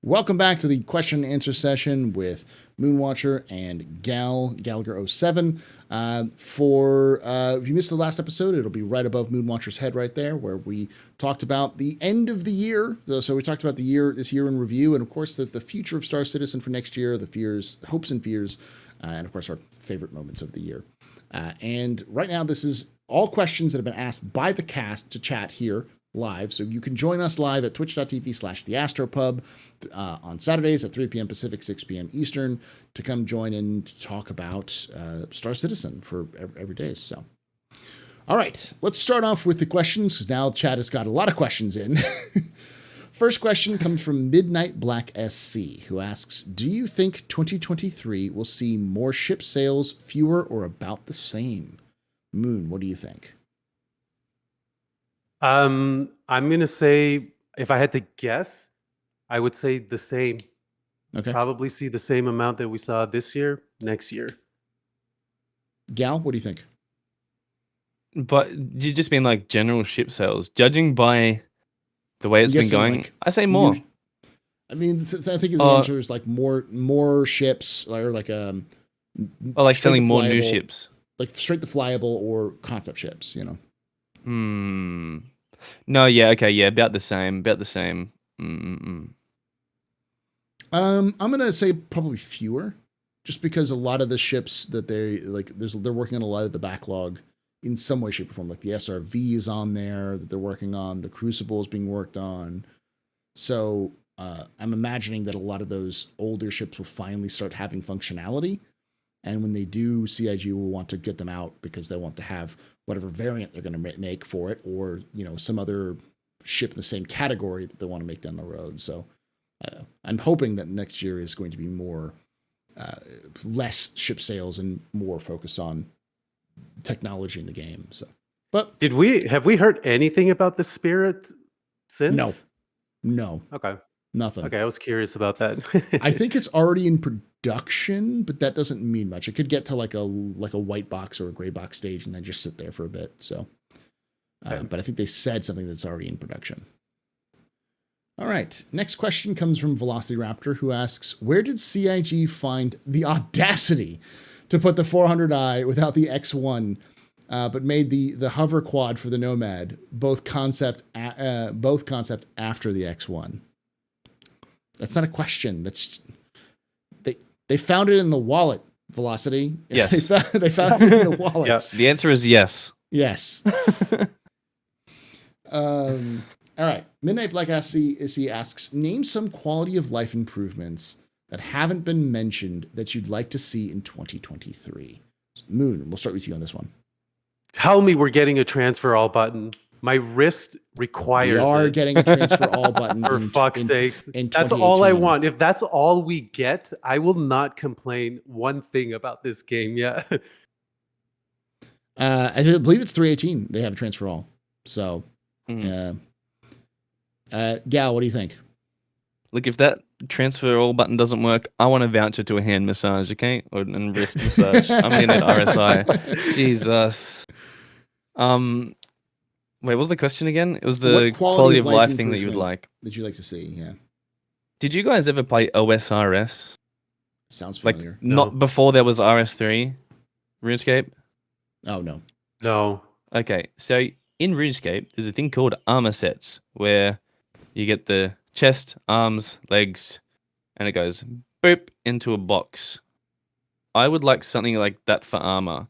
Welcome back to the question and answer session with Moonwatcher and gallaghero7. If you missed the last episode, it'll be right above Moonwatcher's head right there, where we talked about the end of the year. So we talked about this year in review, and of course the future of Star Citizen for next year, the fears, hopes and fears, and of course our favorite moments of the year. And right now, this is all questions that have been asked by the cast to chat here live. So you can join us live at twitch.tv/TheAstroPub on Saturdays at 3 p.m. Pacific, 6 p.m. Eastern to come join and talk about Star Citizen for every day. So, all right, let's start off with the questions because now the chat has got a lot of questions in. First question comes from Midnight Black SC, who asks, do you think 2023 will see more ship sales, fewer, or about the same? Moon, what do you think? I'm going to say, if I had to guess, I would say the same. Okay. Probably see the same amount that we saw this year, next year. Gal, what do you think? But you just mean like general ship sales? Judging by the way it's been going, like, I say more. I think the answer is like more ships, or like or like selling more new ships, like straight to flyable or concept ships. You know. No, yeah, okay, yeah, about the same. I'm gonna say probably fewer, just because a lot of the ships that they're working on a lot of the backlog in some way, shape, or form. Like the SRV is on there that they're working on. The Crucible is being worked on. So I'm imagining that a lot of those older ships will finally start having functionality. And when they do, CIG will want to get them out because they want to have whatever variant they're going to make for it, or some other ship in the same category that they want to make down the road. So I'm hoping that next year is going to be more less ship sales and more focus on technology in the game. So, but have we heard anything about the Spirit since? No. Okay. Nothing. Okay, I was curious about that. I think it's already in production, but that doesn't mean much. It could get to like a white box or a gray box stage and then just sit there for a bit. So, but I think they said something that's already in production. All right. Next question comes from Velocitiyraptor, who asks, where did CIG find the audacity to put the 400i without the X1, but made the hover quad for the Nomad, both concept after the X1? That's not a question. They found it in the wallet, Velocity. Yes. They found it in the wallet. Yes. The answer is yes. Yes. All right. Midnight Black SC asks, name some quality of life improvements that haven't been mentioned that you'd like to see in 2023. Moon, we'll start with you on this one. Tell me we're getting a transfer all button. My wrist requires it. We are getting a transfer all button. For fuck's sakes. That's 2018. all I want. If that's all we get, I will not complain one thing about this game. Yeah. I believe it's 318. They have a transfer all. So, Gal, what do you think? Look, if that transfer all button doesn't work, I want a voucher to a hand massage, okay? Or a wrist massage. I'm in at RSI. Jesus. Wait, what was the question again? It was the quality of life thing that you would like. That you'd like to see, yeah. Did you guys ever play OSRS? Sounds familiar. Like, not before there was RS3? RuneScape? Oh, no. No. Okay, so in RuneScape, there's a thing called armor sets, where you get the chest, arms, legs, and it goes boop into a box. I would like something like that for armor.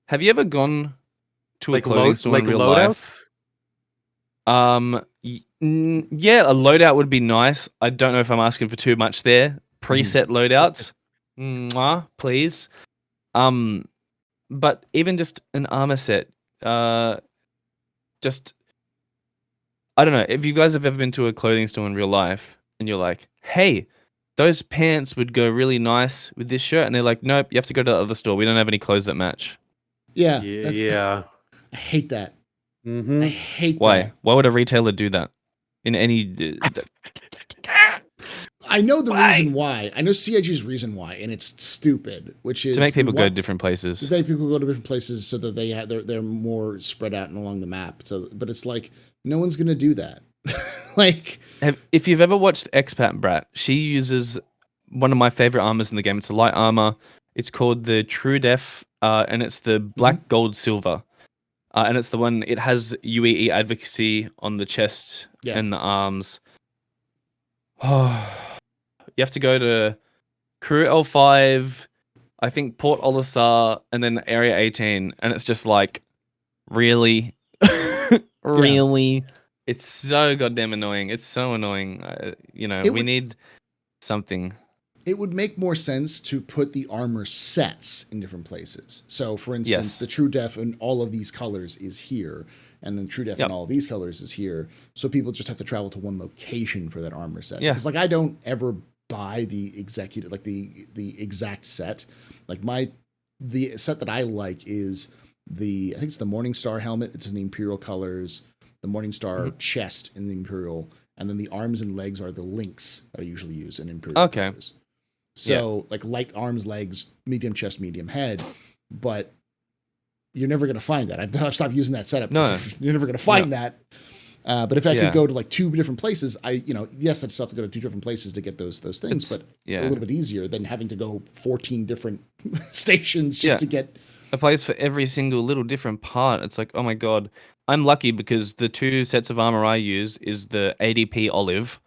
Have you ever gone to a clothing store in real life? Yeah, a loadout would be nice. I don't know if I'm asking for too much there. Preset loadouts, please. But even just an armor set, just I don't know. If you guys have ever been to a clothing store in real life and you're like, hey, those pants would go really nice with this shirt, and they're like, nope, you have to go to the other store. We don't have any clothes that match. Yeah. Yeah. I hate that. Mm-hmm. I hate Why? that. Why would a retailer do that? In any... I know the reason why. I know CIG's reason why, and it's stupid, which is... to make people go to different places. To make people go to different places so that they're more spread out and along the map. So, but it's like, no one's going to do that. Like, If you've ever watched Expat Brat, she uses one of my favorite armors in the game. It's a light armor. It's called the True Def, and it's the black, gold, silver. And it's the one, it has UEE advocacy on the chest Yeah. and the arms. Oh, you have to go to Crew L5, I think Port Olisar, and then Area 18. And it's just like, really? Really? It's so goddamn annoying. It's so annoying. We need something. It would make more sense to put the armor sets in different places. So, for instance, the True Def in all of these colors is here, and then True Def in all of these colors is here. So people just have to travel to one location for that armor set. Yeah. Because, like, I don't ever buy the exact set. Like, the set that I like is I think it's the Morningstar helmet. It's in the Imperial colors. The Morningstar chest in the Imperial, and then the arms and legs are the links that I usually use in Imperial colors. So, like, light arms, legs, medium chest, medium head, but you're never going to find that. I've stopped using that setup. No. You're never going to find that. But if I could go to, like, 2 different places, yes, I'd still have to go to 2 different places to get those things, but a little bit easier than having to go 14 different stations just to get a place for every single little different part. It's like, oh my god. I'm lucky because the 2 sets of armor I use is the ADP olive,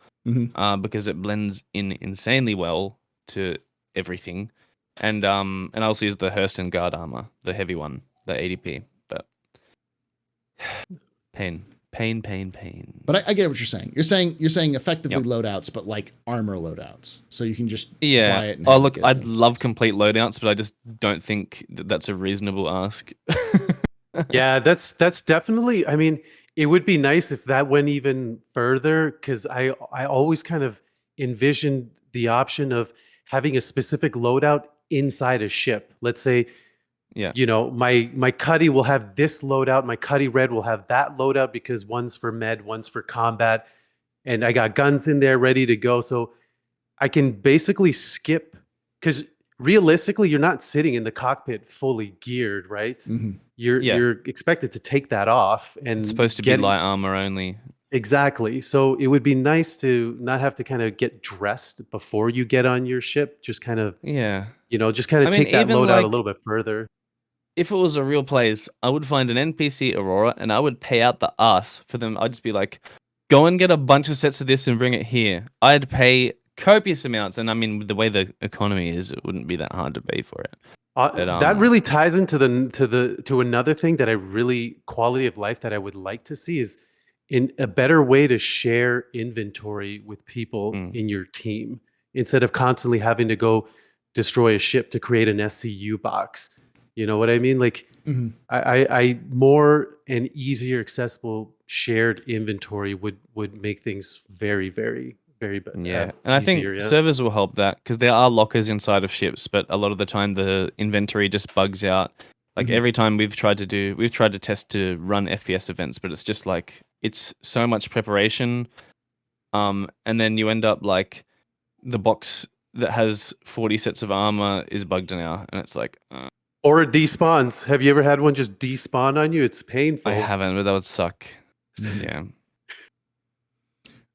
because it blends in insanely well to everything, and I also use the Hurston Guard armor, the heavy one, the ADP. But pain. But I get what you're saying. You're saying effectively loadouts, but like armor loadouts, so you can just buy it. And look, I'd love complete loadouts, but I just don't think that's a reasonable ask. Yeah, that's definitely. I mean, it would be nice if that went even further, because I always kind of envisioned the option of having a specific loadout inside a ship. Let's say, my Cuddy will have this loadout, my Cuddy Red will have that loadout because one's for med, one's for combat, and I got guns in there ready to go. So I can basically skip, because realistically, you're not sitting in the cockpit fully geared, right? You're expected to take that off, and it's supposed to be light armor only. Exactly. So it would be nice to not have to kind of get dressed before you get on your ship. Just kind of take that loadout a little bit further. If it was a real place, I would find an NPC Aurora and I would pay out the ass for them. I'd just be like, go and get a bunch of sets of this and bring it here. I'd pay copious amounts, and I mean, with the way the economy is, it wouldn't be that hard to pay for it. That really ties into to another thing that quality of life that I would like to see is in a better way to share inventory with people in your team, instead of constantly having to go destroy a ship to create an SCU box. You know what I mean? Like, I more and easier accessible shared inventory would make things very, very, very better. And I think servers will help that, because there are lockers inside of ships, but a lot of the time the inventory just bugs out. Like every time we've tried to test to run FPS events, but it's just like, it's so much preparation, and then you end up like the box that has 40 sets of armor is bugged now, and it's like. Or it despawns. Have you ever had one just despawn on you? It's painful. I haven't, but that would suck. Yeah.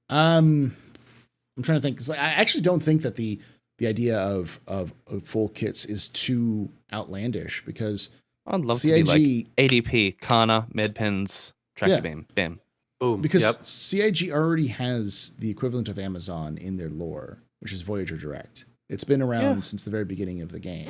I'm trying to think, 'cause I actually don't think that the idea of full kits is too outlandish, because I'd love CIG, to be like ADP, Kana, Medpens, Tractor Beam, bam. Boom. Because CIG already has the equivalent of Amazon in their lore, which is Voyager Direct. It's been around since the very beginning of the game.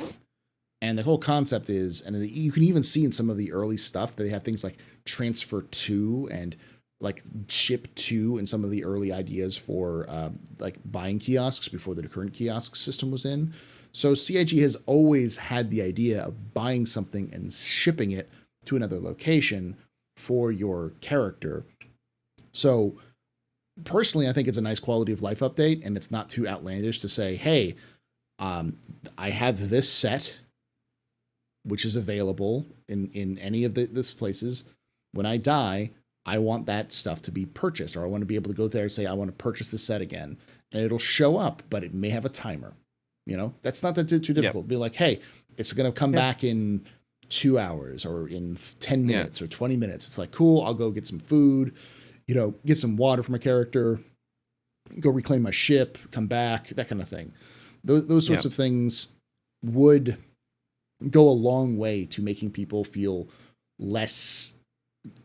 And the whole concept is, and you can even see in some of the early stuff that they have things like transfer to and like ship to, and some of the early ideas for like buying kiosks before the current kiosk system was in. So CIG has always had the idea of buying something and shipping it to another location for your character. So personally, I think it's a nice quality of life update, and it's not too outlandish to say, hey, I have this set, which is available in any of this places. When I die, I want that stuff to be purchased, or I want to be able to go there and say, I want to purchase the set again. And it'll show up, but it may have a timer. That's not too difficult. Be like, hey, it's going to come back in 2 hours or in 10 minutes or 20 minutes. It's like, cool, I'll go get some food, get some water from a character, go reclaim my ship, come back, that kind of thing. Those sorts of things would go a long way to making people feel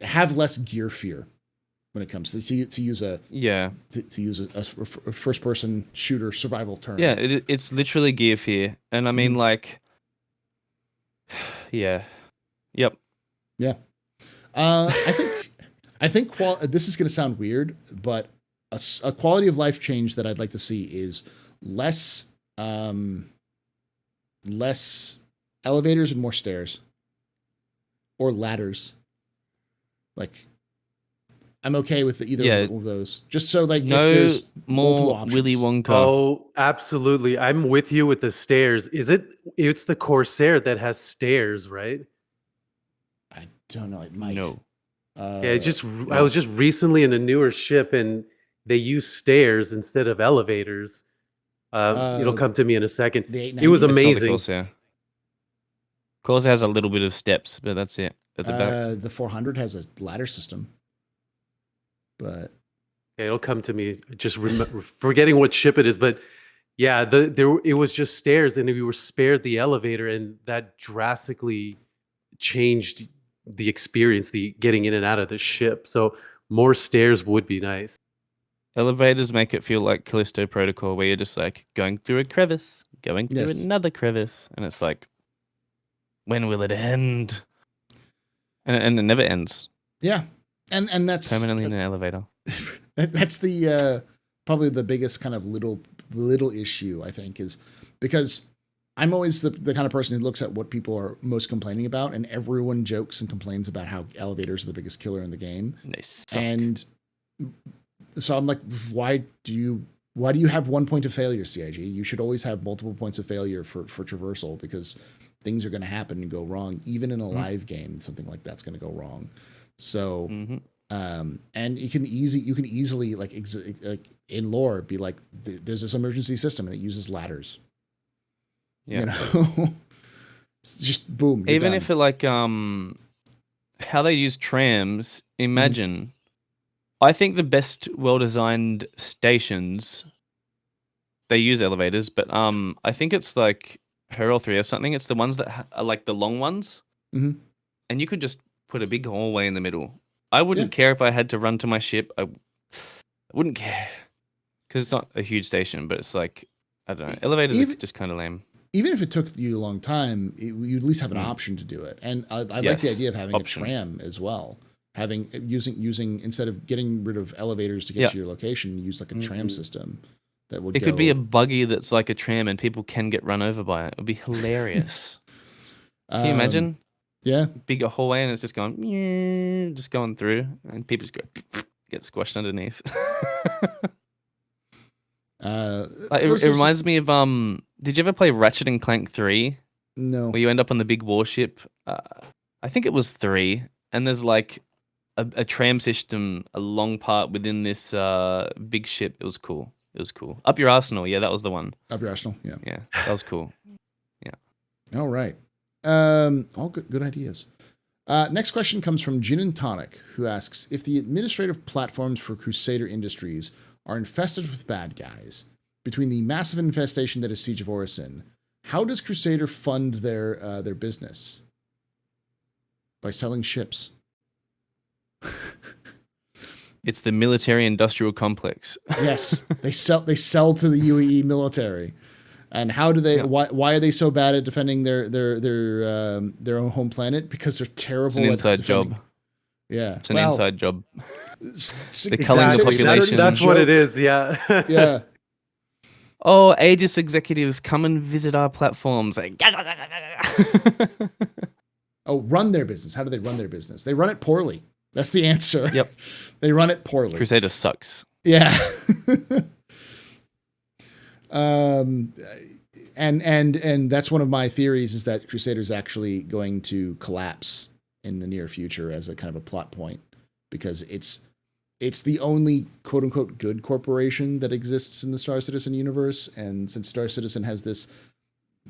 have less gear fear when it comes to use a first person shooter survival term. Yeah, it's literally gear fear, and I mean like, yeah, yep, yeah. I think this is going to sound weird, but a quality of life change that I'd like to see is less elevators and more stairs or ladders. Like, I'm okay with either of those. Just so like no if there's more options. Willy Wonka. Oh, absolutely. I'm with you with the stairs. It's the Corsair that has stairs, right? I don't know. It might. No. I was just recently in a newer ship and they use stairs instead of elevators. It'll come to me in a second. It was amazing. Corsair. Corsair has a little bit of steps, but that's it. At the back. The 400 has a ladder system, but it'll come to me. Just forgetting what ship it is, but yeah, it was just stairs, and we were spared the elevator, and that drastically changed the experience, the getting in and out of the ship. So more stairs would be nice. Elevators make it feel like Callisto Protocol, where you're just like going through a crevice, going through another crevice, and it's like, when will it end? And it never ends. Yeah, and that's permanently in an elevator. That's the probably the biggest kind of little issue, I think, is because I'm always the kind of person who looks at what people are most complaining about, and everyone jokes and complains about how elevators are the biggest killer in the game. They suck. And so I'm like, why do you have one point of failure, CIG? You should always have multiple points of failure for traversal, because things are going to happen and go wrong. Even in a live game, something like that's going to go wrong. So, and you can easily like in lore be like, there's this emergency system and it uses ladders. Yeah. You know, it's just boom. Even done. if it like how they use trams. Imagine, I think the best well-designed stations, they use elevators, but I think it's like Hurl 3 or something. It's the ones that are like the long ones, and you could just put a big hallway in the middle. I wouldn't care if I had to run to my ship. I wouldn't care, because it's not a huge station, but it's like, I don't know. Elevators are just kind of lame. Even if it took you a long time, you'd at least have an option to do it. And I like the idea of having a tram as well. Using instead of getting rid of elevators to get to your location, use like a tram system that would. It could be a buggy that's like a tram, and people can get run over by it. It would be hilarious. Can you imagine? Yeah, big hallway, and it's just going through, and people just go get squashed underneath. It reminds me of did you ever play Ratchet and Clank 3? No. Where you end up on the big warship. I think it was 3, and there's like a tram system, a long part within this big ship. It was cool. Up Your Arsenal, yeah, that was the one. Up Your Arsenal, yeah. Yeah, that was cool. Yeah. All right. All good ideas. Next question comes from Gin and Tonic, who asks, if the administrative platforms for Crusader Industries are infested with bad guys, between the massive infestation that is Siege of Orison, how does Crusader fund their business? By selling ships. It's the military-industrial complex. Yes, they sell to the UAE military. And how do they? Why are they so bad at defending their own home planet? Because they're terrible. It's an inside job. Yeah, it's an inside job. They're culling the population. That's what it is. Yeah. Yeah. Oh, Aegis executives, come and visit our platforms. Like, oh, run their business. How do they run their business? They run it poorly. That's the answer. Yep. They run it poorly. Crusader sucks. Yeah. And that's one of my theories, is that Crusader's actually going to collapse in the near future as a kind of a plot point, because it's the only quote unquote good corporation that exists in the Star Citizen universe. And since Star Citizen has this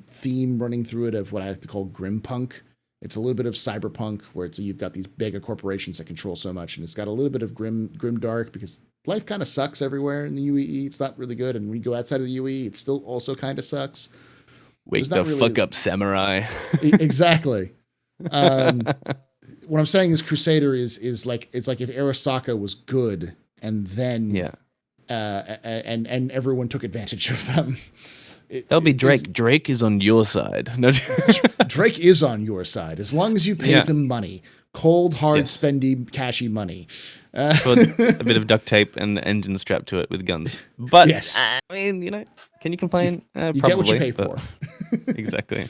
theme running through it of what I like to call grimpunk, It's a little bit of cyberpunk, where you've got these mega corporations that control so much, and it's got a little bit of grim dark, because life kind of sucks everywhere in the UEE. It's not really good, and when you go outside of the UEE, it still also kind of sucks. Wake the fuck up, samurai. Exactly. What I'm saying is Crusader is like, it's like if Arasaka was good, and then and everyone took advantage of them. That'll be Drake. Drake is on your side. No, Drake is on your side as long as you pay them money. Cold, hard, spendy, cashy money. Put a bit of duct tape and the engine strapped to it with guns. But yes, I mean, can you complain? You probably, get what you pay for. Exactly.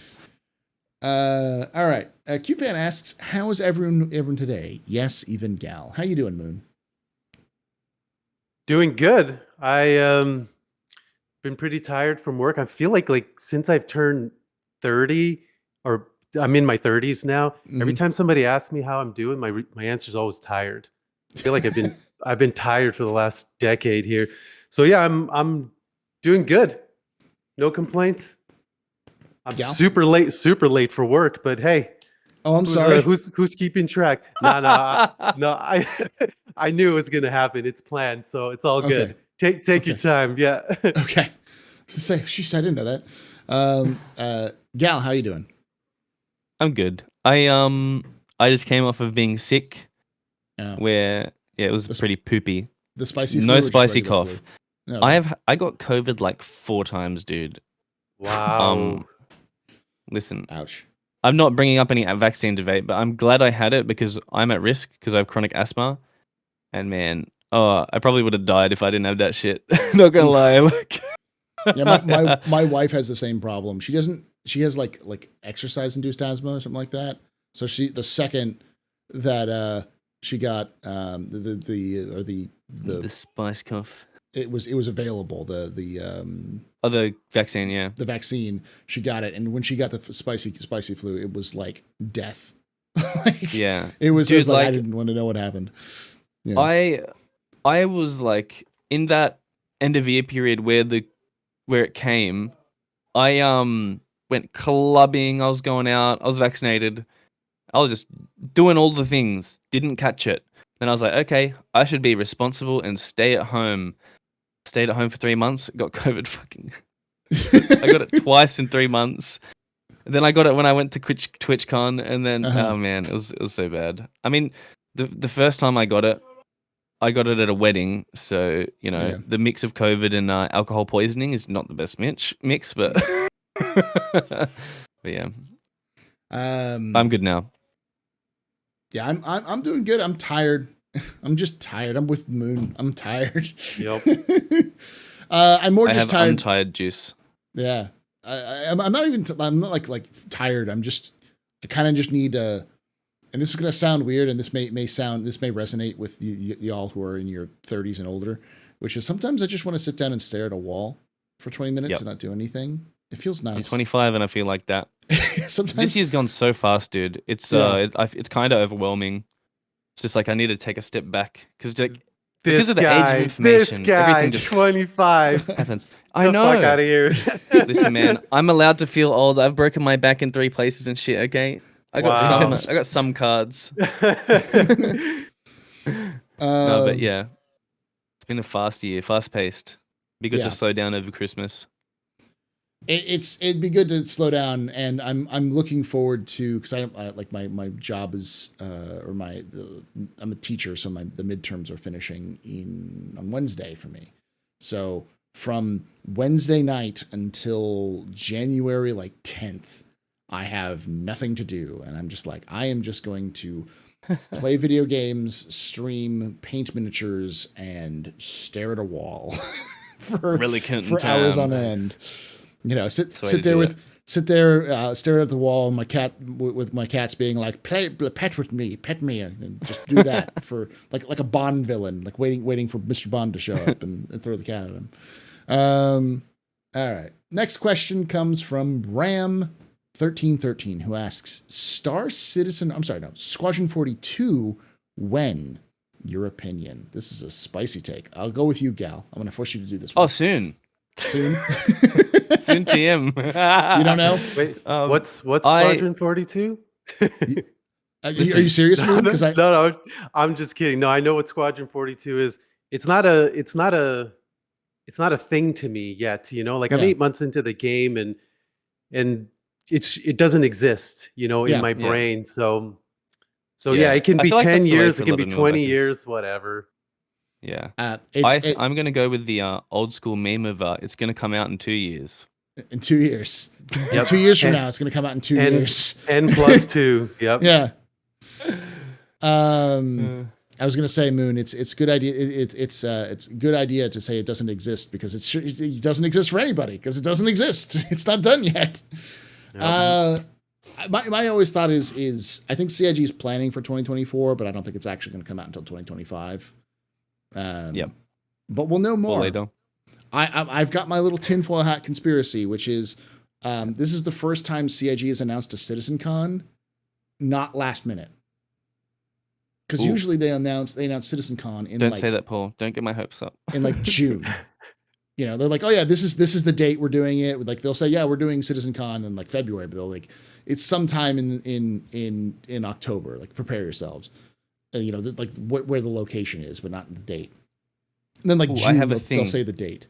All right. Qpan asks, how is everyone today? Yes, even Gal. How you doing, Moon? Doing good. I been pretty tired from work. I feel like since I've turned 30, or I'm in my 30s now, every time somebody asks me how I'm doing, my answer is always tired. I feel like I've been tired for the last decade here. So yeah, I'm doing good. No complaints. I'm super late for work, but hey. Oh, I'm sorry. Who's keeping track? No. I knew it was gonna happen. It's planned, so it's all good. Take your time. Yeah. Okay. Say, I didn't know that. Gal, how you doing? I'm good. I just came off of being sick, where it was pretty poopy. The spicy flu, no spicy cough. No. I got COVID like 4 times, dude. Wow. Listen. Ouch. I'm not bringing up any vaccine debate, but I'm glad I had it because I'm at risk because I have chronic asthma, and man, I probably would have died if I didn't have that shit. Not gonna lie. Yeah, my wife has the same problem. She has like exercise induced asthma or something like that. So the second that she got the spice cough, it was available, the vaccine, yeah, the vaccine, she got it, and when she got the spicy flu, it was like death. Yeah, it was, dude, it was like I didn't want to know what happened. Yeah. I was like in that end of year period where it came. I went clubbing, I was going out, I was vaccinated, I was just doing all the things, didn't catch it. Then I was like, okay, I should be responsible and stay at home. Stayed at home for 3 months, got COVID fucking. I got it twice in 3 months. And then I got it when I went to TwitchCon, and then oh man, it was so bad. I mean, the first time I got it at a wedding, so the mix of COVID and alcohol poisoning is not the best mix, but but yeah, I'm good now. Yeah, I'm doing good. I'm tired. I'm just tired. I'm with Moon. I'm tired. Yep. I'm just tired. Untired juice. Yeah. I'm not even. I'm not like tired. I kind of just need and this is gonna sound weird, and this may resonate with y'all who are in your 30s and older, which is sometimes I just want to sit down and stare at a wall for 20 minutes and not do anything. It feels nice. I'm 25 and I feel like that. Sometimes this year's gone so fast, dude. It's it's kind of overwhelming. It's just like I need to take a step back because of the age of information. This guy, everything just 25, happens. I know. Fuck out of here. Listen, man, I'm allowed to feel old. I've broken my back in 3 places and shit. Okay, I got some cards. No, but yeah, it's been a fast year, fast paced. Be good to slow down over Christmas. It'd be good to slow down, and I'm looking forward to, because I like my job is I'm a teacher, so the midterms are finishing on Wednesday for me. So from Wednesday night until January 10th, I have nothing to do, and I'm just like, I am just going to play video games, stream, paint miniatures, and stare at a wall for hours on end. Sit there, stare at the wall, and my cat's being like, pet me, and just do that for like a Bond villain, like waiting for Mr. Bond to show up and throw the cat at him. All right. Next question comes from Ram1313, who asks, Squadron 42, when? Your opinion. This is a spicy take. I'll go with you, Gal. I'm going to force you to do this one. Oh, soon. Soon TM. You don't know? Wait, what's Squadron 42? Are you serious, Moon? Because no, I'm just kidding. No, I know what Squadron 42 is. It's not a thing to me yet. Like I'm Yeah. 8 months into the game, and it doesn't exist. In Yeah. my Yeah. brain. So Yeah. it can I be feel like that's 10 the way years, for it a can lot be of 20 Millbackers. years, whatever. Yeah. I'm going to go with the old school meme of it's going to come out in 2 years. in 2 years. Yep. 2 years from And- now, it's going to come out in 2 and years. N+2. Yep. Yeah. I was going to say, Moon. It's a good idea. It's a good idea to say it doesn't exist because it doesn't exist for anybody because it doesn't exist. It's not done yet. Yep. My always thought is I think CIG is planning for 2024, but I don't think it's actually going to come out until 2025. Yep. But we'll know Or more. later. I've got my little tinfoil hat conspiracy, which is this is the first time CIG has announced a Citizen Con, not last minute. Because Ooh. usually they announce Citizen Con in Don't say that, Paul. Don't get my hopes up. in like June. They're like, oh yeah, this is the date we're doing it. Like they'll say, yeah, we're doing Citizen Con in like February, but they'll like it's sometime in October. Like prepare yourselves. Like where the location is, but not the date. And then like Ooh, June, I have a they'll thing. say the date.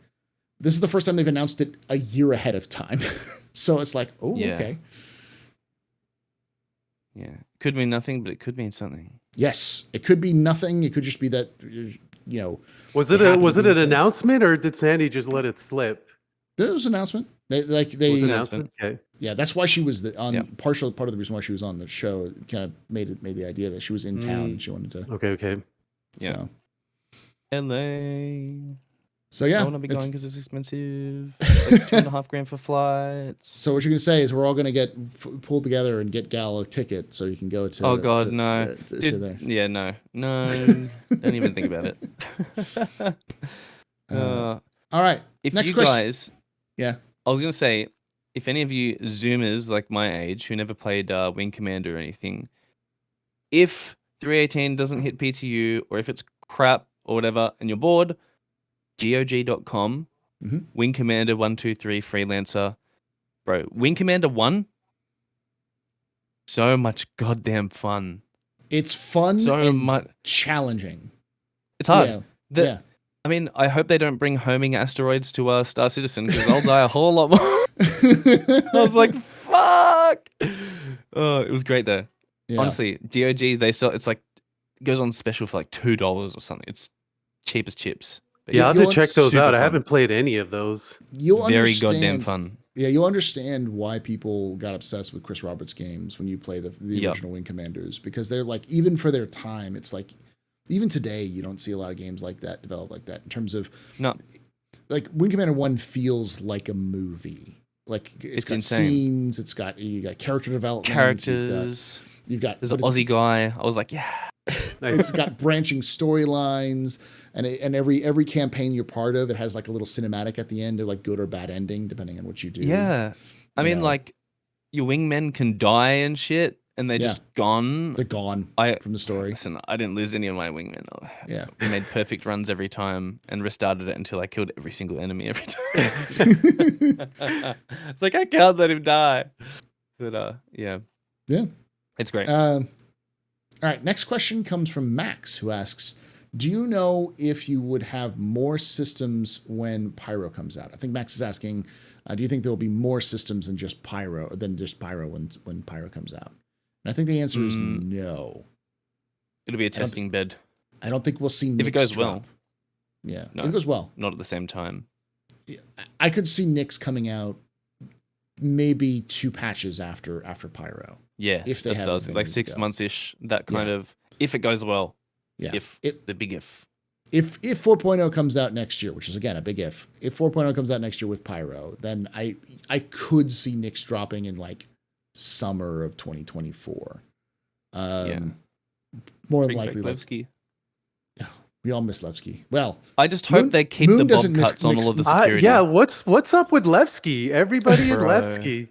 This is the first time they've announced it a year ahead of time. So it's like, oh, Yeah. okay. Yeah. Could mean nothing, but it could mean something. Yes, it could be nothing. It could just be that, Was They it happen to was it be an close. announcement, or did Sandy just let it slip? there was an announcement. They It was an announcement. Okay. yeah, that's why she was Yeah. partial part of the reason why she was on the show. Kind of made the idea that she was in town and she wanted to. Okay. Yeah. So, LA. so yeah, I want to be it's- going because it's expensive. It's like $2.5 for flights. So what you're gonna say is we're all gonna get pulled together and get Gal a ticket so you can go to. Oh God, to, no. to Dude, there. yeah, no. Don't even think about it. All right. If Next you question. guys, Yeah. I was gonna say, if any of you Zoomers like my age who never played Wing Commander or anything, if 318 doesn't hit PTU or if it's crap or whatever and you're bored, GOG.com, Mhm. Wing Commander 123 Freelancer, bro. Wing Commander 1, so much goddamn fun. It's fun So and much- challenging. It's hard. Yeah. Yeah. I mean, I hope they don't bring homing asteroids to Star Citizen because I'll die a whole lot more. I was like, fuck. Oh, it was great though. Yeah. Honestly, GOG, they sell, it's like, it goes on special for like $2 or something. It's cheap as chips. But Yeah, I'll have you'll to check those super out. I fun. haven't played any of those. You'll Very understand, goddamn fun. Yeah, you'll understand why people got obsessed with Chris Roberts games when you play the Yep. original Wing Commanders, because they're like, even for their time, it's like, even today, you don't see a lot of games like that developed like that in terms of No, like Wing Commander 1 feels like a movie. Like it's got insane. scenes, you got character development, characters. you've got There's an but it's- Aussie guy. I was like, yeah. It's got branching storylines, and every campaign you're part of, it has like a little cinematic at the end, of like good or bad ending depending on what you do. Yeah. I You mean, know. like, your wingmen can die and shit, and they're Yeah. just gone. They're gone I from the story. Listen, I didn't lose any of my wingmen. Yeah. We made perfect runs every time and restarted it until I killed every single enemy every time. It's like, I can't let him die. But, yeah. Yeah. It's great. All right. Next question comes from Max, who asks, "Do you know if you would have more systems when Pyro comes out?" I think Max is asking, "Do you think there will be more systems than just Pyro when Pyro comes out?" And I think the answer is no. It'll be a testing bed. I don't think we'll see. If it Nyx goes drop. well. Yeah, No. if it goes well. Not at the same time. I could see Nyx coming out maybe 2 patches after Pyro. Yeah. If they that's have what I was everything like ready to 6 go. months-ish, that kind Yeah. of, if it goes well. Yeah. If, the big if. If 4.0 comes out next year, which is again a big if 4.0 comes out next year with Pyro, then I could see Nyx dropping in like summer of 2024. Yeah. More than Bring back likely, like, Levski. we all miss Levski. Well, I just hope Moon- they keep Moon the doesn't miss bobcats on mix- all of the security. Yeah, what's up with Levski? Everybody in Bro. Levski.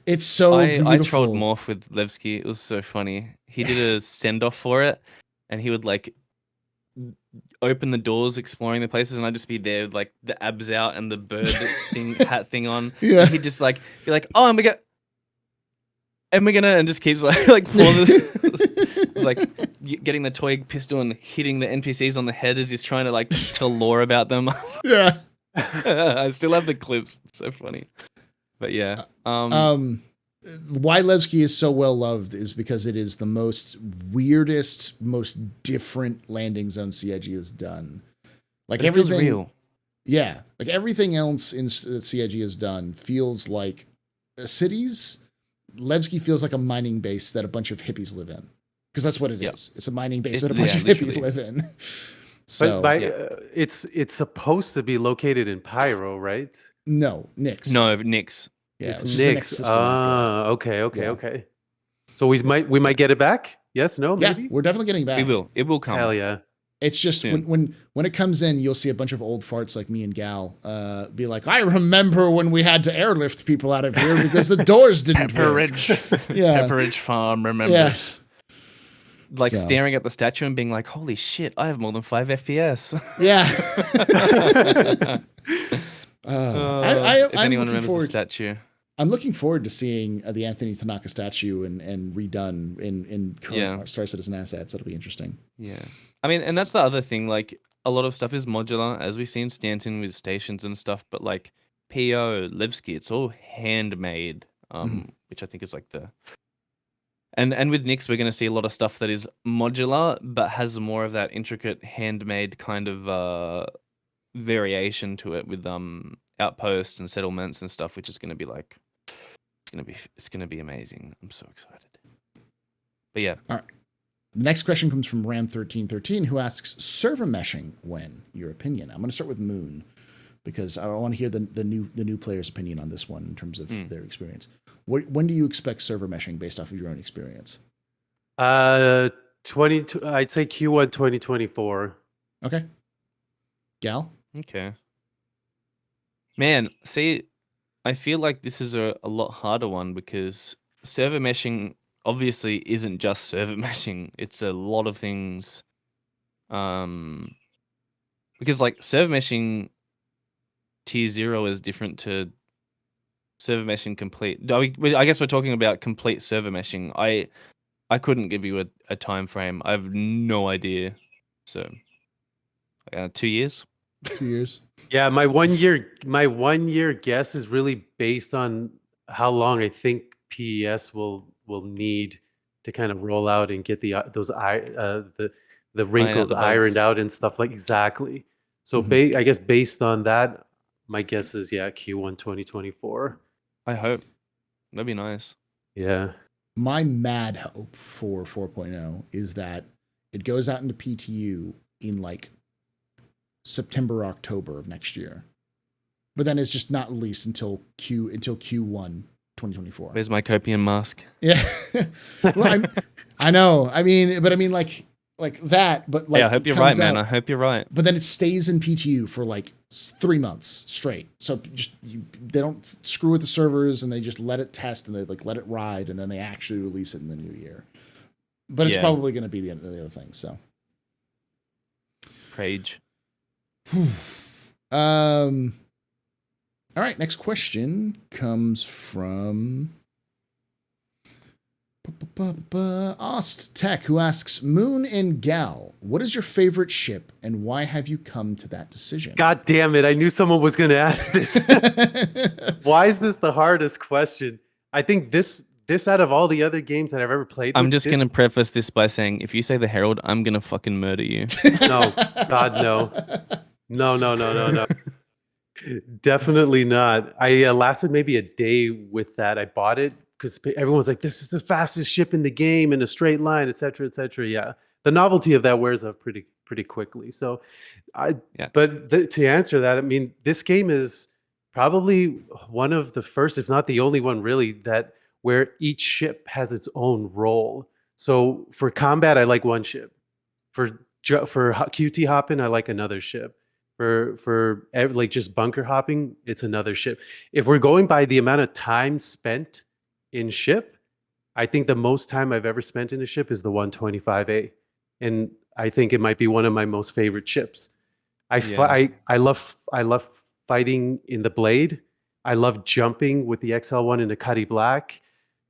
it's so beautiful. I trolled Morph with Levski. It was so funny. He did a send off for it, and he would like open the doors, exploring the places, and I'd just be there, with, like the abs out and the bird hat thing on. Yeah. And he'd just like be like, "Oh, and we go." and we're gonna, and just keeps like pauses. It's like getting the toy pistol and hitting the NPCs on the head as he's trying to like tell lore about them. Yeah. I still have the clips. It's so funny. But yeah. Why Levski is so well loved is because it is the most weirdest, most different landing zone CIG has done. Like it feels everything, real. Yeah, like everything else in CIG has done feels like cities. Levski feels like a mining base that a bunch of hippies live in, because that's what it is. It's a mining base that a bunch of hippies live in. So, it's supposed to be located in Pyro, right? No, Nyx. No, Nyx. Yeah, it's Nyx. Okay. So we might get it back. Yes, no, maybe. Yeah, we're definitely getting back. We will. It will come. Hell yeah. It's just when it comes in, you'll see a bunch of old farts like me and Gal be like, I remember when we had to airlift people out of here because the doors didn't work. Pepperidge Farm remembers. Yeah. Like staring at the statue and being like, holy shit, I have more than 5 FPS. Yeah. If anyone remembers the statue. I'm looking forward to seeing the Anthony Tanaka statue and redone in current Star Citizen assets. That'll be interesting. Yeah. I mean, and that's the other thing. Like, a lot of stuff is modular, as we've seen Stanton with stations and stuff. But like PO, Levski, it's all handmade, which I think is like the. And with Nyx, we're going to see a lot of stuff that is modular, but has more of that intricate handmade kind of variation to it with outposts and settlements and stuff, which is going to be like, it's going to be amazing. I'm so excited. But yeah. All right. The next question comes from Ram1313, who asks, server meshing when? Your opinion. I'm going to start with Moon, because I want to hear the new player's opinion on this one in terms of their experience. When do you expect server meshing based off of your own experience? I'd say Q1 2024. Okay. Gal? Okay. Man, see, I feel like this is a lot harder one, because server meshing obviously isn't just server meshing. It's a lot of things. Because like server meshing tier 0 is different to server meshing complete. I guess we're talking about complete server meshing. I couldn't give you a time frame. I have no idea. So 2 years. 2 years. Yeah, my 1 year guess is really based on how long I think PES will need to kind of roll out and get the wrinkles ironed out and stuff like exactly. So I guess based on that, my guess is Q1 2024. I hope. That'd be nice. Yeah. My mad hope for 4.0 is that it goes out into PTU in like September, October of next year. But then it's just not released until Q1 2024. Where's my copium mask? Yeah. Well, I know. I mean like that, but like, I hope you're right, man. I hope you're right. But then it stays in PTU for like 3 months straight. So they don't screw with the servers, and they just let it test, and they like let it ride, and then they actually release it in the new year. But it's probably going to be the end of the other thing. So, Rage. All right. Next question comes from Ost Tech, who asks, Moon and Gal, what is your favorite ship, and why have you come to that decision? God damn it. I knew someone was going to ask this. Why is this the hardest question? I think this out of all the other games that I've ever played, I'm just going to preface this by saying, if you say the Herald, I'm going to fucking murder you. No. God, no. No. Definitely not. I lasted maybe a day with that. I bought it because everyone was like, this is the fastest ship in the game in a straight line, etc., etc. Yeah. The novelty of that wears off pretty quickly. So to answer that, I mean, this game is probably one of the first, if not the only one really, that where each ship has its own role. So for combat, I like one ship. For QT hopping, I like another ship. For like just bunker hopping, it's another ship. If we're going by the amount of time spent in ship, I think the most time I've ever spent in a ship is the 125A, and I think it might be one of my most favorite ships. I love fighting in the Blade. I love jumping with the XL1 in the Cuddy Black.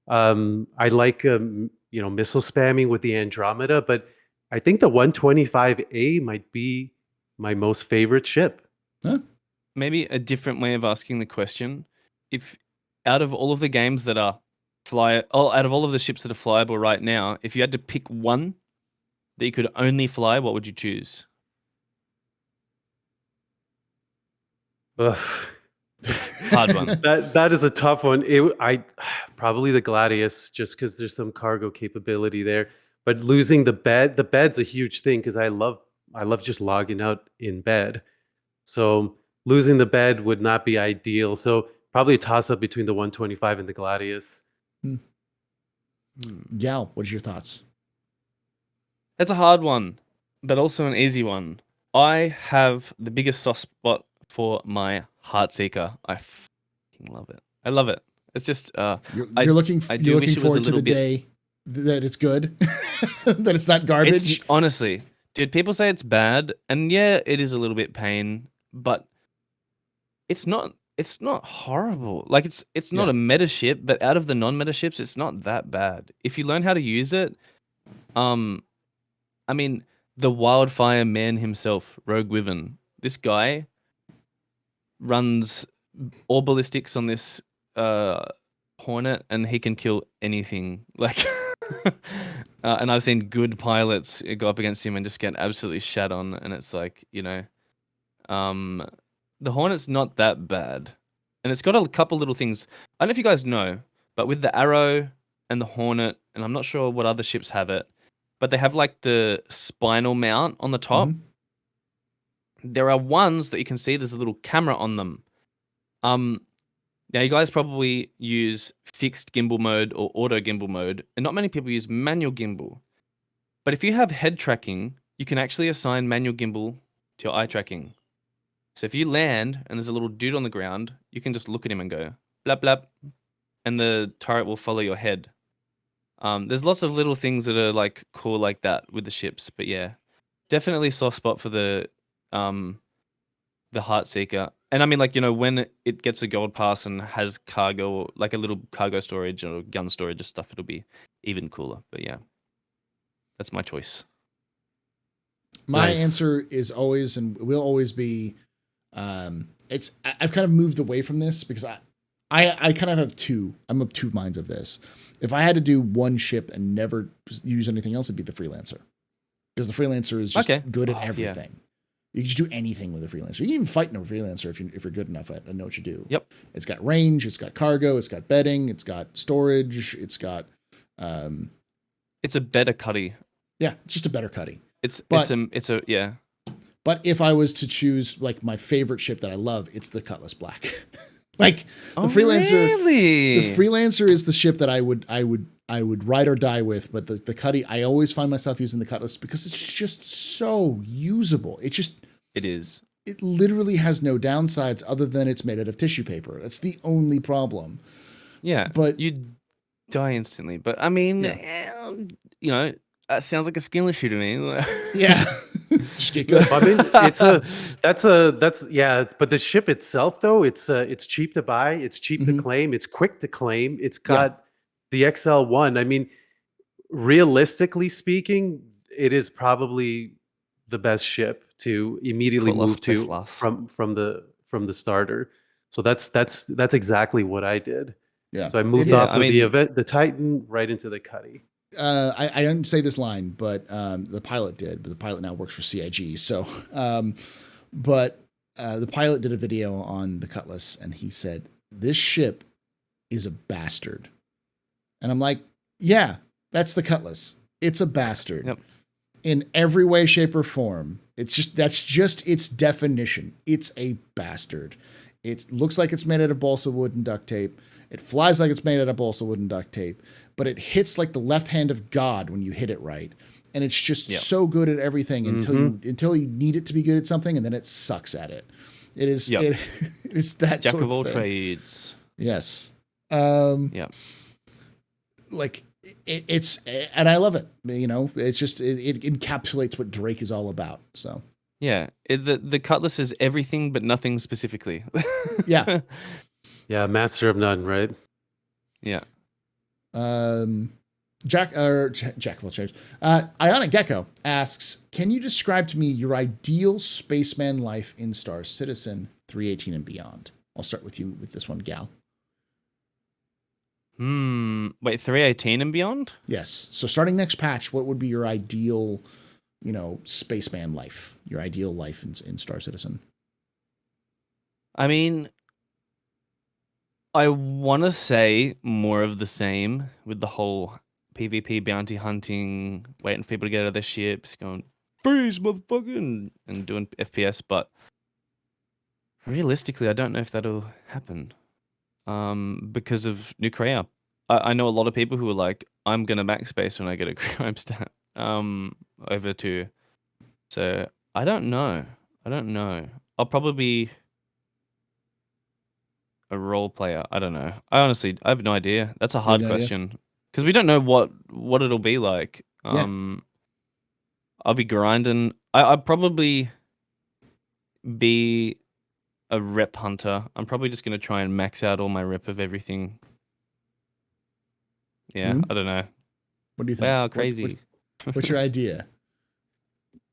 I like missile spamming with the Andromeda, but I think the 125A might be my most favorite ship. Huh? Maybe a different way of asking the question: if out of all of the games that are out of all of the ships that are flyable right now, if you had to pick one that you could only fly, what would you choose? Ugh. Hard one. That is a tough one. I probably the Gladius, just because there's some cargo capability there. But losing the bed's a huge thing because I love just logging out in bed. So losing the bed would not be ideal. So probably a toss up between the 125 and the Gladius. Gal, what's your thoughts? That's a hard one, but also an easy one. I have the biggest soft spot for my Heartseeker. I fucking love it. I love it. It's just You're looking I do you're wish looking it was a forward to the little bit- day that it's good, that it's not garbage. It's honestly, dude, people say it's bad, and yeah, it is a little bit pain, but it's not horrible. Like it's not Yeah. a meta ship, but out of the non-meta ships, it's not that bad. If you learn how to use it, I mean, the wildfire man himself, Rogue Wyvern, this guy runs all ballistics on this Hornet, and he can kill anything. Like, and I've seen good pilots go up against him and just get absolutely shat on. And it's like, the Hornet's not that bad, and it's got a couple little things. I don't know if you guys know, but with the Arrow and the Hornet, and I'm not sure what other ships have it, but they have like the spinal mount on the top. Mhm. There are ones that you can see there's a little camera on them. Now you guys probably use fixed gimbal mode or auto gimbal mode, and not many people use manual gimbal. But if you have head tracking, you can actually assign manual gimbal to your eye tracking. So if you land and there's a little dude on the ground, you can just look at him and go blap blap, and the turret will follow your head. There's lots of little things that are like cool like that with the ships, but yeah, definitely soft spot for the Heartseeker. And I mean, like, when it gets a gold pass and has cargo, like a little cargo storage or gun storage and stuff, it'll be even cooler. But yeah, that's my choice. My Nice. answer is always and will always be, I've kind of moved away from this because I kind of have I'm of two minds of this. If I had to do one ship and never use anything else, it'd be the Freelancer, because the Freelancer is just good at everything. Yeah. You can just do anything with a Freelancer. You can even fight in a Freelancer if you're good enough at know what you do. Yep. It's got range, it's got cargo, it's got bedding, it's got storage, it's got it's a better cutty. Yeah, it's just a better cutty. It's yeah. But if I was to choose like my favorite ship that I love, it's the Cutlass Black. Like the Freelancer. Really? The Freelancer is the ship that I would ride or die with, but the Cutty, I always find myself using the Cutlass because it's just so usable. It is. It literally has no downsides other than it's made out of tissue paper. That's the only problem. Yeah, but you die instantly. But I mean, that sounds like a skill issue to me. Yeah. Just get good. I mean, that's but the ship itself though, it's cheap to buy, it's cheap to claim, it's quick to claim, it's got the XL1. I mean, realistically speaking, it is probably the best ship to immediately move to from the starter. So that's exactly what I did. Yeah. So I moved off of the Titan right into the Cutty. I didn't say this line, but the pilot did. But the pilot now works for CIG. So, the pilot did a video on the Cutlass, and he said, "This ship is a bastard." And I'm like, "Yeah, that's the Cutlass. It's a bastard in every way, shape, or form. That's just its definition. It's a bastard. It looks like it's made out of balsa wood and duct tape. It flies like it's made out of balsa wood and duct tape." But it hits like the left hand of God when you hit it right. And it's just so good at everything until you need it to be good at something, and then it sucks at it. It is it is that Jack sort of all thing. trades. Yes. Like it's and I love it. It's just it encapsulates what Drake is all about. So yeah, the Cutlass is everything but nothing specifically. Yeah. Yeah, master of none, right? Yeah. Jack of all trades. Ionic Gecko asks, can you describe to me your ideal spaceman life in Star Citizen 318 and beyond? I'll start with you with this one, Gal. Wait, 318 and beyond? Yes. So starting next patch, what would be your ideal, spaceman life? Your ideal life in Star Citizen? I mean, I want to say more of the same with the whole PvP bounty hunting, waiting for people to get out of their ships, going, freeze, motherfucker, and doing FPS, but realistically, I don't know if that'll happen. Because of Nuclear. I know a lot of people who are like, I'm gonna max space when I get a crime stat. Over 2. So I don't know. I'll probably be a role player. I don't know. I have no idea. That's a hard question because we don't know what it'll be like. I'll be grinding. I'll probably be a rep hunter. I'm probably just going to try and max out all my rep of everything. Yeah, I don't know. What do you think? Wow, crazy. What's your idea?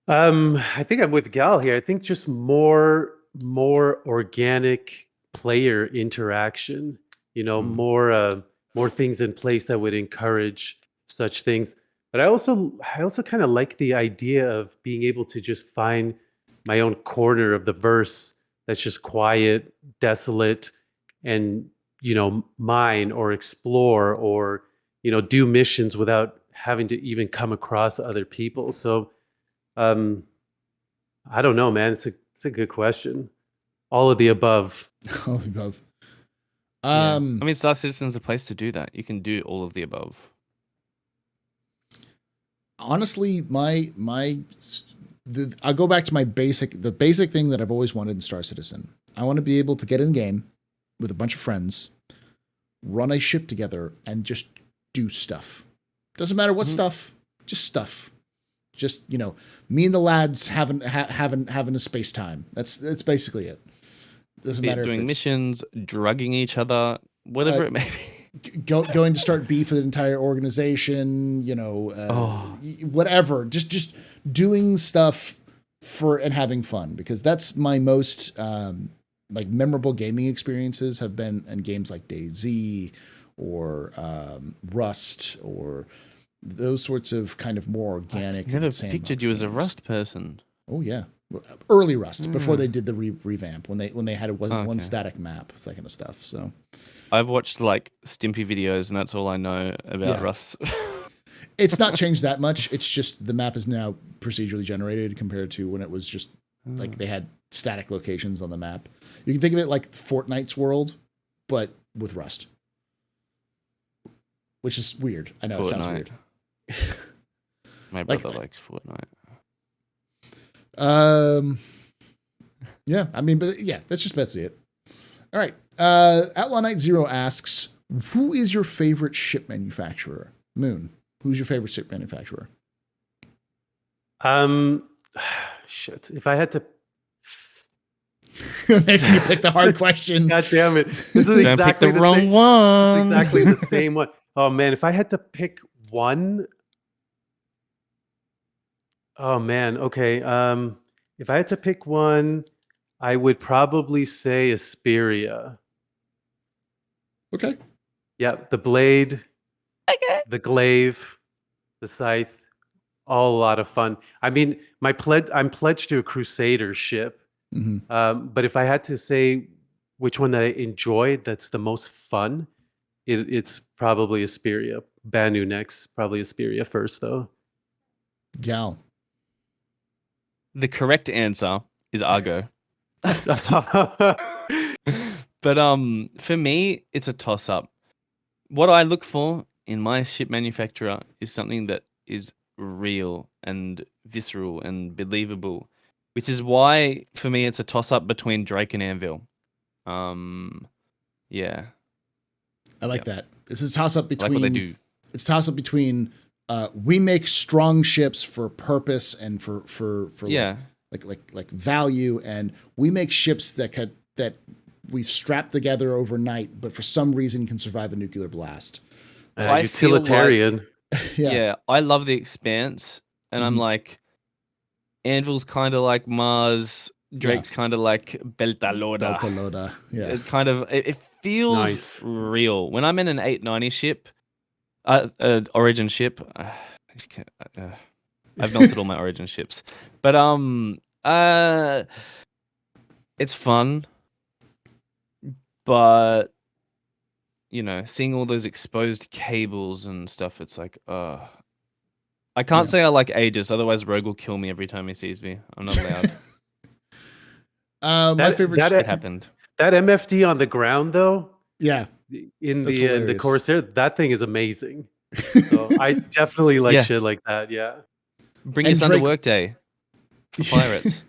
I think I'm with Gal here. I think just more organic player interaction. More things in place that would encourage such things. But I also kind of like the idea of being able to just find my own corner of the verse that's just quiet, desolate, and mine or explore or do missions without having to even come across other people. So I don't know, man. It's a good question. All of the above. All of the above. I mean, Star Citizen's a place to do that. You can do all of the above. Honestly, I'll go back to the basic thing that I've always wanted in Star Citizen. I want to be able to get in game with a bunch of friends, run a ship together, and just do stuff. Doesn't matter what stuff, just stuff. Just me and the lads having a space time. That's basically it. Doesn't matter doing if it's missions, drugging each other, whatever it may be. Going to start beef with an entire organization, whatever. Just doing stuff and having fun, because that's my most memorable gaming experiences have been in games like DayZ or Rust or those sorts of kind of more organic. I never pictured you as a Rust person. Oh yeah, early Rust before they did the revamp when they had one static map, that kind of stuff. So I've watched like Stimpy videos, and that's all I know about Rust. It's not changed that much. It's just the map is now procedurally generated compared to when it was just like they had static locations on the map. You can think of it like Fortnite's world, but with Rust, which is weird. I know it sounds weird. My brother likes Fortnite. Yeah, I mean, but yeah, that's just basically it. All right. Outlaw Knight Zero asks, who is your favorite ship manufacturer? Moon, who's your favorite ship manufacturer? Shit. If I had to making you pick the hard question. God damn it. This is exactly the wrong one. It's exactly the same one. Oh man, if I had to pick one. Oh man, okay. If I had to pick one, I would probably say Asperia. Okay. Yeah, the blade, the glaive, the scythe, all a lot of fun. I mean, I'm pledged to a Crusader ship. But if I had to say which one I enjoyed, that's the most fun, it's probably Asperia. Banu next, probably Asperia first, though. Gal. The correct answer is Argo. But for me, it's a toss-up. What I look for in my ship manufacturer is something that is real and visceral and believable, which is why for me it's a toss-up between Drake and Anvil. Yeah. I like that. This is a toss-up between. I like what they do. It's a toss-up between. We make strong ships for purpose and for like value, and we make ships that we've strapped together overnight, but for some reason can survive a nuclear blast. I feel like- Utilitarian. Yeah, I love the Expanse, and I'm Mhm. like, Anvil's kind of like Mars, Drake's kind of like Beltalowda. Beltalowda. Yeah. It kind of it feels Nice. real. When I'm in an 890 ship, Origin ship, I've melted all my Origin ships, but it's fun, but you know, seeing all those exposed cables and stuff, it's like, I can't Yeah. say I like Aegis, otherwise Rogue will kill me every time he sees me. I'm not allowed. My favorite. It happened. That MFD on the ground, though, Yeah. in That's the hilarious. Corsair, that thing is amazing. So I definitely like Yeah. shit like that. Yeah. Bring And your son to Drake- workday for pirates.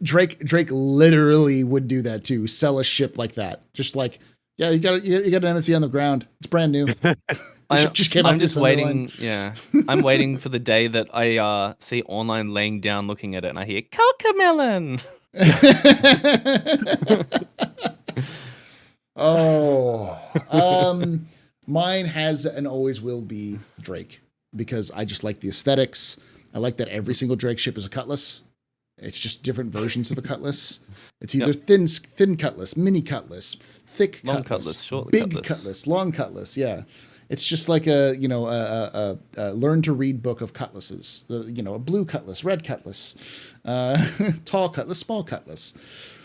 Drake literally would do that too. Sell a ship like that. Just like, yeah, you got an MFC on the ground. It's brand new. Just came off I'm the just assembly waiting. Yeah, I'm waiting for the day that I see online laying down, looking at it, and I hear Cocomelon. Oh, mine has and always will be Drake because I just like the aesthetics. I like that every single Drake ship is a cutlass. It's just different versions of a cutlass. It's either thin cutlass, mini cutlass, thick Long cutlass, cutlass, short big cutlass. cutlass, long cutlass. Yeah, it's just like a learn to read book of cutlasses. A blue cutlass, red cutlass, tall cutlass, small cutlass.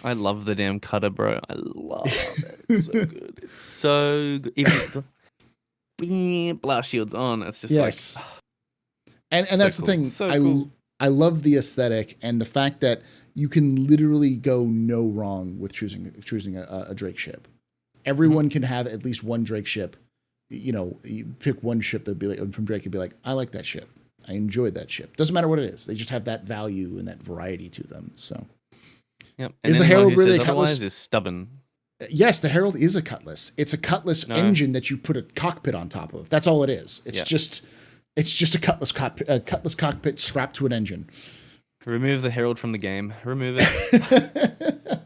I love the damn cutter, bro. I love it. It's so good. It's so good. Even the blast shields on. It's just Yes. like. And So that's cool. the thing. So cool. I love the aesthetic and the fact that you can literally go no wrong with choosing a Drake ship. Everyone can have at least one Drake ship. You pick one ship that'd be like from Drake. You'd be like, I like that ship. I enjoyed that ship. Doesn't matter what it is. They just have that value and that variety to them. So Yep. Is And the anyone Herald who really says a cutlass? otherwise is stubborn. yes, the Herald is a cutlass. It's a cutlass engine that you put a cockpit on top of. That's all it is. It's just a cutlass cockpit strapped to an engine. Remove the Herald from the game. Remove it.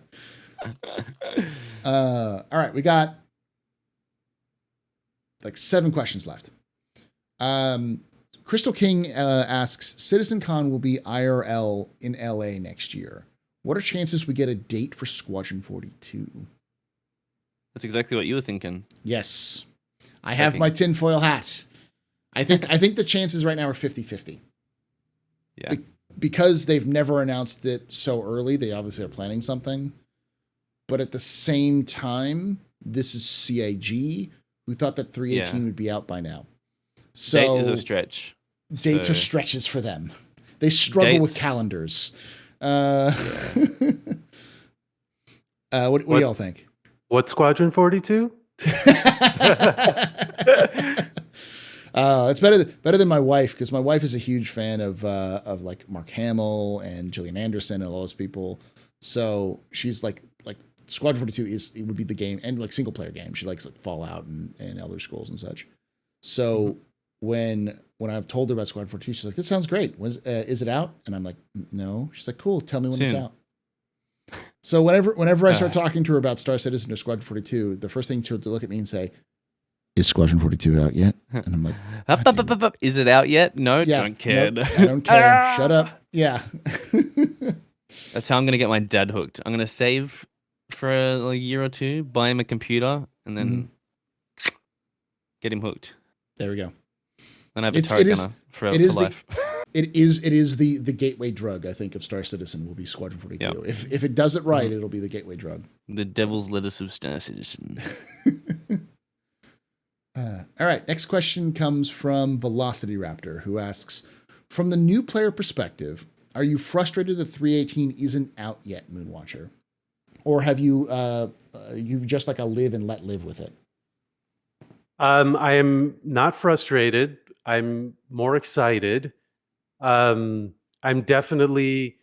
All right, we got like 7 questions left. Crystal King asks, CitizenCon will be IRL in LA next year. What are chances we get a date for Squadron 42? That's exactly what you were thinking. Yes. I have my tinfoil hat. I think the chances right now are 50-50. Yeah. Because they've never announced it so early, they obviously are planning something. But at the same time, this is CIG, who thought that 318 would be out by now. So Date is a stretch. Dates are stretches for them. They struggle with calendars. What do y'all think? What Squadron 42? It's better than my wife, because my wife is a huge fan of like Mark Hamill and Gillian Anderson and all those people. So she's like Squadron 42 would be the game, and like single player game. She likes like Fallout and Elder Scrolls and such. So when I've told her about Squadron 42, she's like, "This sounds great. Is it out?" And I'm like, "No." She's like, "Cool. Tell me when it's out." So whenever I start talking to her about Star Citizen or Squadron 42, the first thing she'll look at me and say, "Is Squadron 42 out yet?" And I'm like, Is it out yet? No, yeah, don't care. nope, I don't care. Shut up. Yeah. That's how I'm gonna get my dad hooked. I'm gonna save for a year or two, buy him a computer, and then get him hooked. There we go. Then I have a turret gunner for life. It is the gateway drug, I think, of Star Citizen will be Squadron 42. Yep. If it does it right, it'll be the gateway drug. The devil's lettuce of Star Citizen. All right, next question comes from Velocitiyraptor, who asks, from the new player perspective, are you frustrated that 318 isn't out yet, Moonwatcher? Or have you just like a live and let live with it? I am not frustrated. I'm more excited. I'm definitely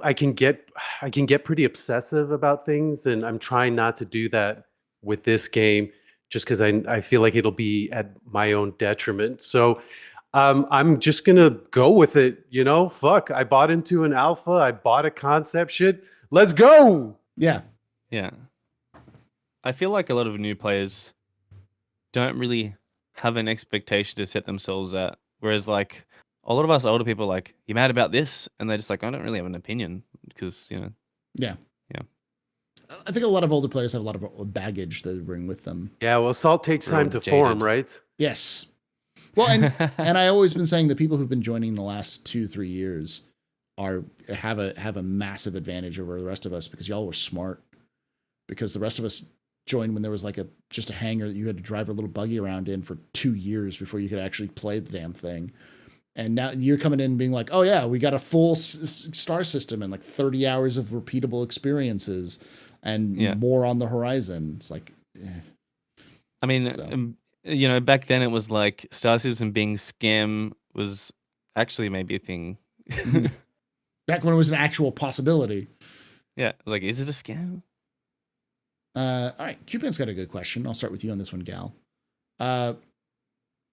I can get pretty obsessive about things, and I'm trying not to do that with this game, just because I feel like it'll be at my own detriment. So I'm just gonna go with it. Fuck. I bought into an alpha. I bought a concept shit. Let's go. Yeah. Yeah. I feel like a lot of new players don't really have an expectation to set themselves at. Whereas like a lot of us older people are like, you mad about this? And they're just like, I don't really have an opinion because, you know. Yeah. Yeah. I think a lot of older players have a lot of baggage that they bring with them. Yeah, well, salt takes We're all time to form, jaded. right? Yes. Well, and I always been saying the people who've been joining the last 2-3 years have a massive advantage over the rest of us because y'all were smart. Because the rest of us joined when there was like just a hangar that you had to drive a little buggy around in for 2 years before you could actually play the damn thing. And now you're coming in and being like, oh yeah, we got a full star system and like 30 hours of repeatable experiences and more on the horizon. It's like, I mean, you know, back then it was like Star Citizen being scam was actually maybe a thing. Back when it was an actual possibility. Yeah, like, is it a scam? All right, Cuban's got a good question. I'll start with you on this one, Gal.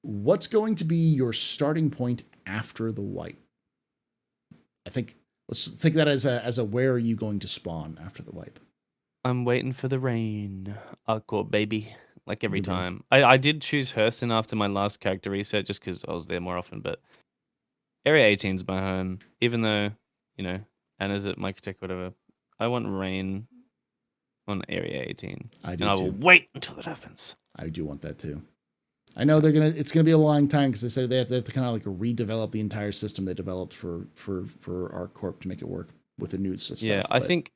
What's going to be your starting point after the wipe? I think let's think that as a where are you going to spawn after the wipe? I'm waiting for the rain. Aqua baby. Like every time. I did choose Hurston after my last character reset just because I was there more often, but Area 18 is my home. Even though, you know, Anna's at Microtech, whatever. I want rain on Area 18. I do and I will wait until it happens. I do want that too. I know it's gonna be a long time because they say they have to kind of like redevelop the entire system they developed for ArcCorp to make it work with the new stuff. Yeah, I think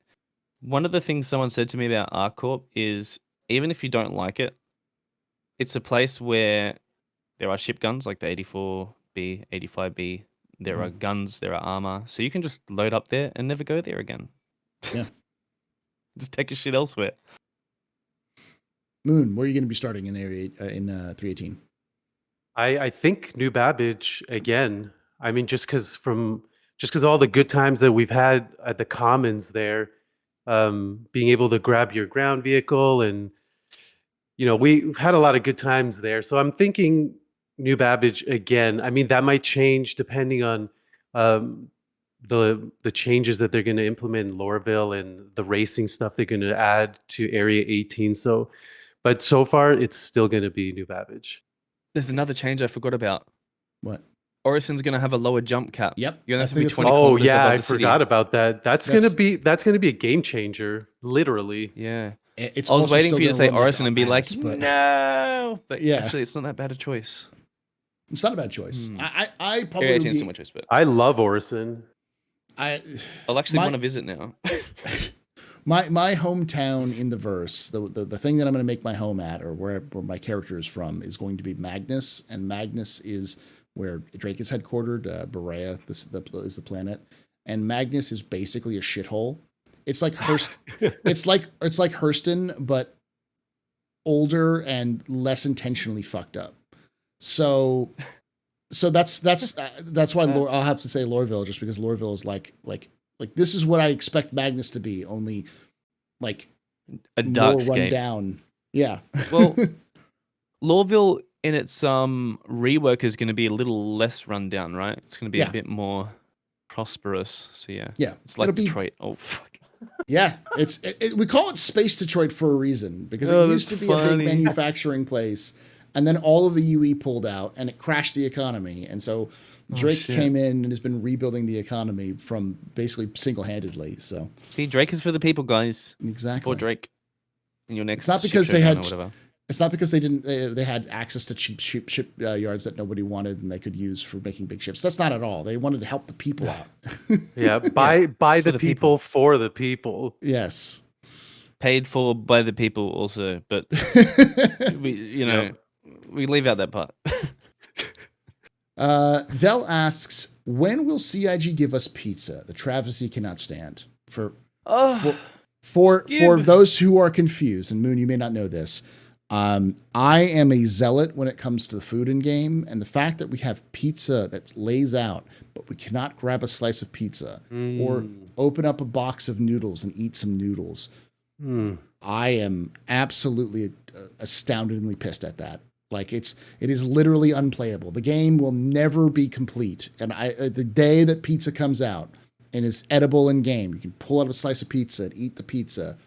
one of the things someone said to me about ArcCorp is even if you don't like it, it's a place where there are ship guns like the 84B, 85B. There are guns, there are armor. So you can just load up there and never go there again. Yeah. Just take your shit elsewhere. Moon, where are you going to be starting in area in 318? I think New Babbage again. I mean, just because all the good times that we've had at the Commons there, being able to grab your ground vehicle and, you know, we've had a lot of good times there. So I'm thinking New Babbage again. I mean, that might change depending on the changes that they're going to implement in Lorville and the racing stuff they're going to add to Area 18. So, but so far it's still going to be New Babbage. There's another change I forgot about. What? Orison's going to have a lower jump cap. Yep. You're going to have to be 20 Oh kilometers yeah, above I the city. forgot about that. That's going to be a game changer, literally. Yeah. I was waiting for you to say Orison and be like, but no. But yeah, actually, it's not that bad a choice. It's not a bad choice. I probably Area 18 is too much choice, but I love Orison. I'll actually want to visit now. My hometown in the verse, the thing that I'm going to make my home at, or where my character is from, is going to be Magnus, and Magnus is where Drake is headquartered. Berea is the planet, and Magnus is basically a shithole. It's like it's like Hurston, but older and less intentionally fucked up. So that's why I'll have to say Lorville, just because Lorville is like this is what I expect Magnus to be, only like a dark more run down. Yeah. Well, Lorville in its rework is going to be a little less run down, right? It's going to be a bit more prosperous. So yeah, it's like Detroit. Oh fuck. Yeah, we call it Space Detroit for a reason, because it used to be a big manufacturing place, and then all of the UE pulled out and it crashed the economy, and so Drake came in and has been rebuilding the economy from basically single-handedly. So see, Drake is for the people, guys. Exactly. For Drake. In your next. It's not because they had. It's not because they had access to cheap ship yards that nobody wanted and they could use for making big ships. That's not at all. They wanted to help the people out. Yeah, by the people for the people. Yes. Paid for by the people also, but we leave out that part. Dell asks, when will CIG give us pizza? The travesty cannot stand. For those who are confused, and Moon, you may not know this, I am a zealot when it comes to the food in game, and the fact that we have pizza that lays out, but we cannot grab a slice of pizza or open up a box of noodles and eat some noodles. I am absolutely astoundingly pissed at that. Like it is literally unplayable. The game will never be complete. And the day that pizza comes out and is edible in game, you can pull out a slice of pizza and eat the pizza,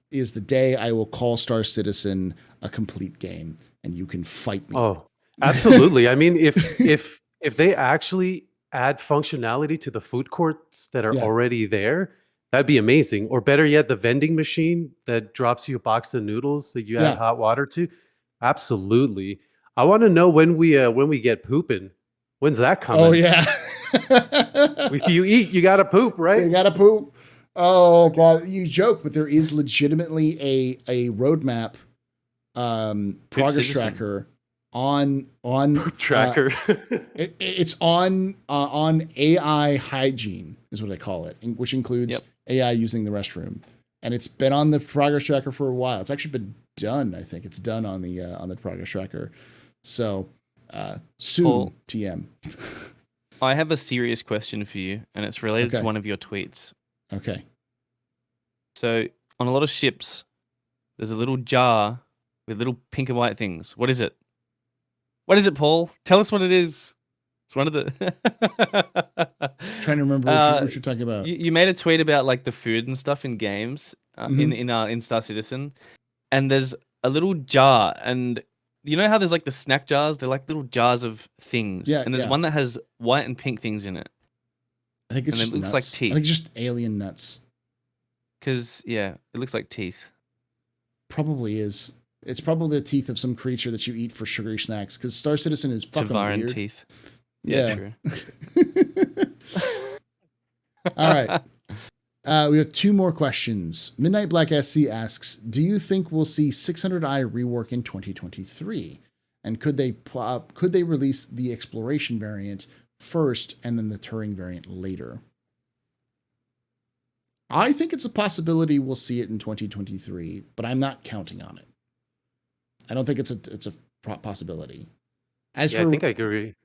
is the day I will call Star Citizen a complete game and you can fight me. Oh, Absolutely. I mean, if they actually add functionality to the food courts that are Yeah. already there, that'd be amazing. Or better yet, the vending machine that drops you a box of noodles that you add Yeah. hot water to. Absolutely. I want to know when we get pooping. When's that coming? Oh yeah. You eat, you gotta poop, right? You gotta poop. Oh god, you joke, but there is legitimately a roadmap progress Citizen. tracker on Tracker. it's on AI hygiene is what I call it, which includes Yep. AI using the restroom, and it's been on the progress tracker for a while. It's actually been done. I think it's done on the progress tracker. So soon, Paul, TM. I have a serious question for you, and it's related Okay. to one of your tweets. Okay. So, on a lot of ships, there's a little jar with little pink and white things. What is it? What is it, Paul? Tell us what it is. It's one of the. Trying to remember what you're talking about. You made a tweet about like the food and stuff in games in Star Citizen, and there's a little jar, and you know how there's like the snack jars? They're like little jars of things, Yeah, and there's yeah. one that has white and pink things in it. I think it's and just it looks nuts. like teeth. I think it's just alien nuts. Because yeah, it looks like teeth. Probably is. It's probably the teeth of some creature that you eat for sugary snacks. Because Star Citizen is fucking Tavaran weird. teeth. Yeah. True. All right. We have two more questions. Midnight Black SC asks, do you think we'll see 600i rework in 2023? And could they release the exploration variant first and then the Turing variant later? I think it's a possibility we'll see it in 2023, but I'm not counting on it. I don't think it's a possibility. I think I agree.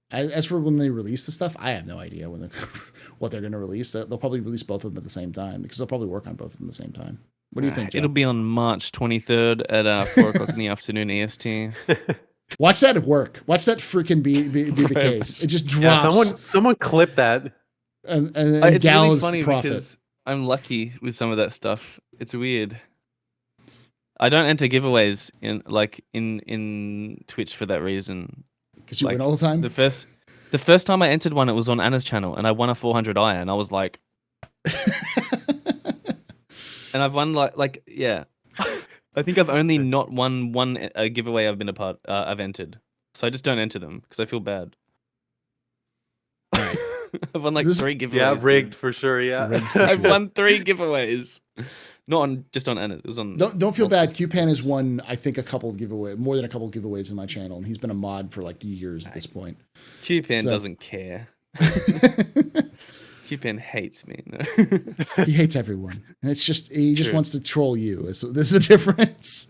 As for when they release the stuff, I have no idea what they're going to release. They'll probably release both of them at the same time because they'll probably work on both of them at the same time. What do you think, Joe? It'll be on March 23rd at 4 o'clock in the afternoon EST. Watch that work. Watch that freaking be the case. It just drops. Yeah, someone clip that. And It's really Gal's funny profit. because I'm lucky with some of that stuff. It's weird. I don't enter giveaways in Twitch for that reason. Because you win all the time? The first time I entered one, it was on Anna's channel, and I won a 400i, and I was like... and I've won, yeah. I think I've only not won one giveaway I've been a part, I've entered. So I just don't enter them, because I feel bad. Right. I've won 3 giveaways. Yeah, rigged for sure, yeah. I've won 3 giveaways. Not just on Anna's. It was on. Don't feel bad. QPan has won, I think, more than a couple of giveaways in my channel, and he's been a mod for years at this point. QPan doesn't care. QPan hates me. No. He hates everyone. And he just wants to troll you. This is the difference.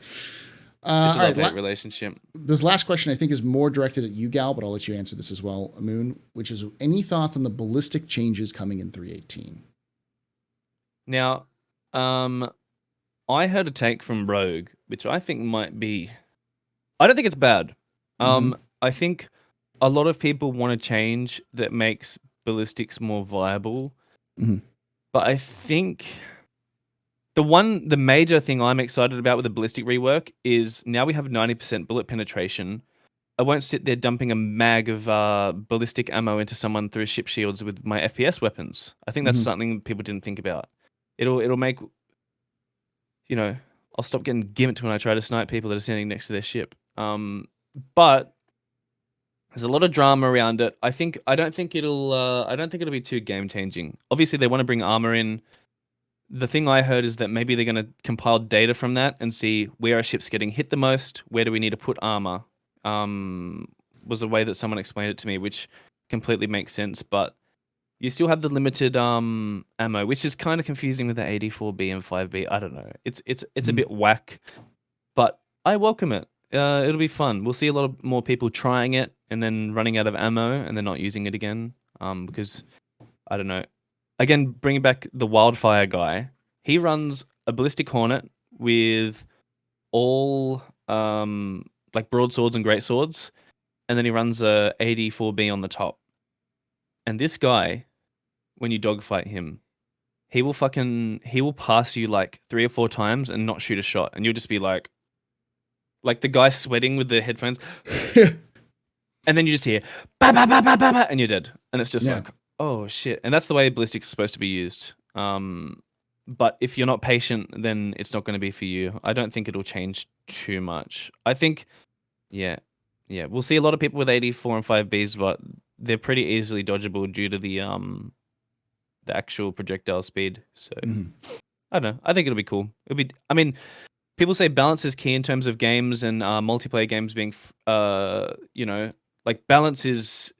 It's a love-hate relationship. This last question I think is more directed at you, Gal, but I'll let you answer this as well, Moon, which is any thoughts on the ballistic changes coming in 3.18? Now, I heard a take from Rogue, which I think might be... I don't think it's bad. I think a lot of people want a change that makes ballistics more viable. But I think the major thing I'm excited about with the ballistic rework is now we have 90% bullet penetration. I won't sit there dumping a mag of ballistic ammo into someone through ship shields with my FPS weapons. I think that's something people didn't think about. It'll make, I'll stop getting gimped when I try to snipe people that are standing next to their ship. But there's a lot of drama around it. I don't think it'll be too game changing. Obviously, they want to bring armor in. The thing I heard is that maybe they're going to compile data from that and see where are ships getting hit the most. Where do we need to put armor? Was the way that someone explained it to me, which completely makes sense. But you still have the limited ammo, which is kind of confusing with the 84B and 5B. I don't know. It's a bit whack, but I welcome it. It'll be fun. We'll see a lot more people trying it and then running out of ammo and then not using it again. Because I don't know. Again, bringing back the wildfire guy, he runs a ballistic hornet with all broadswords and greatswords, and then he runs a 84B on the top. And this guy, when you dogfight him, he will pass you 3 or 4 times and not shoot a shot, and you'll just be like the guy sweating with the headphones. and then you just hear ba ba ba ba ba ba, and you're dead, and it's just Yeah. like, oh shit. And that's the way ballistics are supposed to be used. But if you're not patient, then it's not going to be for you. I don't think it'll change too much. I think, yeah, we'll see a lot of people with 84 and 5Bs, but they're pretty easily dodgeable due to the actual projectile speed. So I don't know. I think it'll be cool. I mean, people say balance is key in terms of games and multiplayer games being, like balance is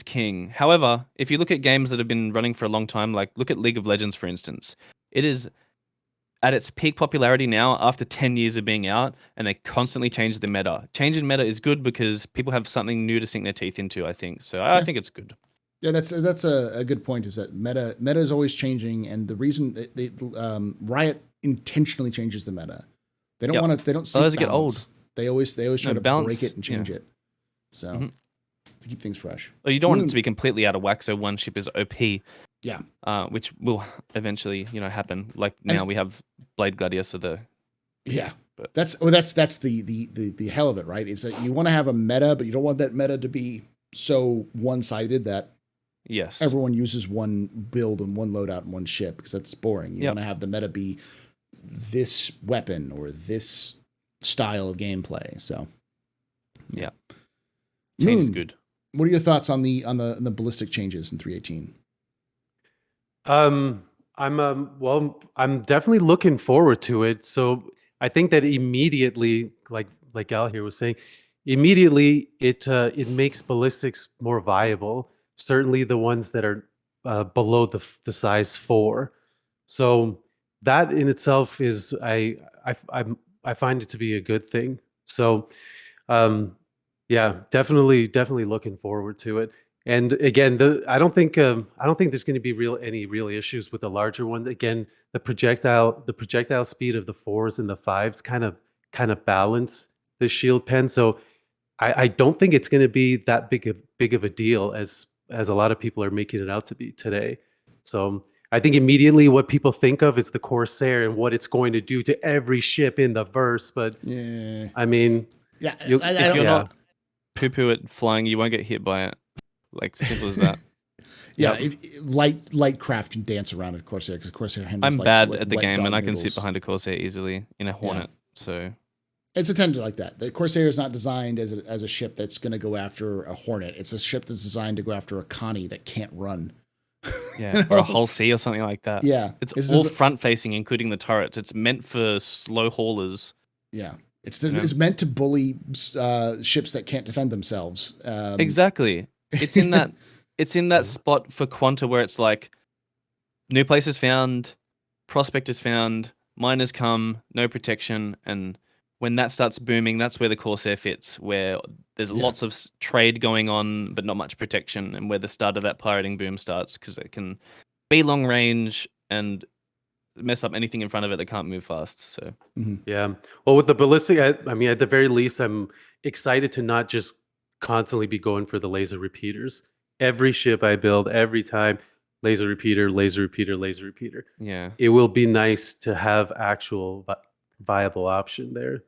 king. However, if you look at games that have been running for a long time, like look at League of Legends, for instance, it is at its peak popularity now after 10 years of being out, and they constantly change the meta. Change in meta is good because people have something new to sink their teeth into, I think. So I think it's good. Yeah, that's a good point. Is that meta is always changing, and the reason Riot intentionally changes the meta. They don't want to. They don't seek Otherwise balance. Get old. They always try to balance, break it and change it. So to keep things fresh. Well, you don't want it to be completely out of whack, so one ship is OP. Yeah. Which will eventually, happen. Like now we have Blade Gladius, so the that's the hell of it, right? Is that you want to have a meta, but you don't want that meta to be so one-sided that everyone uses one build and one loadout and one ship, because that's boring. You want to have the meta be this weapon or this style of gameplay. So change is good. What are your thoughts on the ballistic changes in 318? I'm definitely looking forward to it. So I think that immediately, like Gal here was saying, immediately it makes ballistics more viable. Certainly the ones that are below the size 4. So that in itself is I find it to be a good thing. So definitely looking forward to it. And again, I don't think there's going to be any real issues with the larger ones. Again, the projectile speed of the 4s and the 5s kind of balance the shield pen. So I don't think it's going to be that big of a deal as a lot of people are making it out to be today. So I think immediately what people think of is the Corsair and what it's going to do to every ship in the verse. But I mean, if you're not poo-poo at flying, you won't get hit by it. Like, simple as that. Light craft can dance around a Corsair, because Corsair handles. I'm bad at the game, and I can sit behind a Corsair easily in a Hornet. So it's intended like that. The Corsair is not designed as a ship that's going to go after a Hornet. It's a ship that's designed to go after a Connie that can't run. Or a Hull C or something like that. Yeah, it's all front facing, including the turrets. It's meant for slow haulers. Yeah. It's meant to bully ships that can't defend themselves. Exactly. It's in that spot for Quanta where it's like new place is found, prospect is found, miners come, no protection, and when that starts booming, that's where the Corsair fits, where there's lots of trade going on but not much protection, and where the start of that pirating boom starts, because it can be long range and mess up anything in front of it that can't move fast. So well, with the ballistic, I mean, at the very least, I'm excited to not just constantly be going for the laser repeaters. Every ship I build, every time, laser repeater. Yeah, it will be nice to have actual viable option there.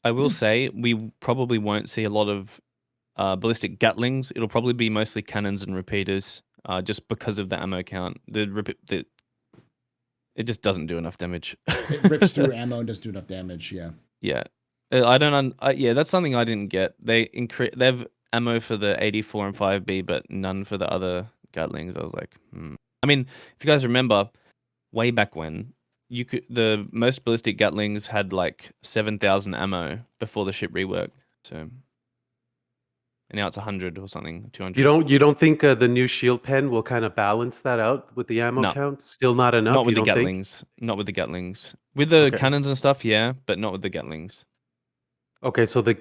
I will say we probably won't see a lot of ballistic gatlings. It'll probably be mostly cannons and repeaters, just because of the ammo count. It just doesn't do enough damage. It rips through ammo and doesn't do enough damage. Yeah. I don't. That's something I didn't get. They have ammo for the 84 and 5B, but none for the other gatlings. I was like, I mean, if you guys remember, way back when, the most ballistic gatlings had like 7,000 ammo before the ship rework. So, and now it's 100 or something, 200. You don't think the new shield pen will kind of balance that out with the ammo count? Still not enough. Not with the gatlings. Not with the gatlings. With the cannons and stuff, yeah, but not with the gatlings. Okay, so the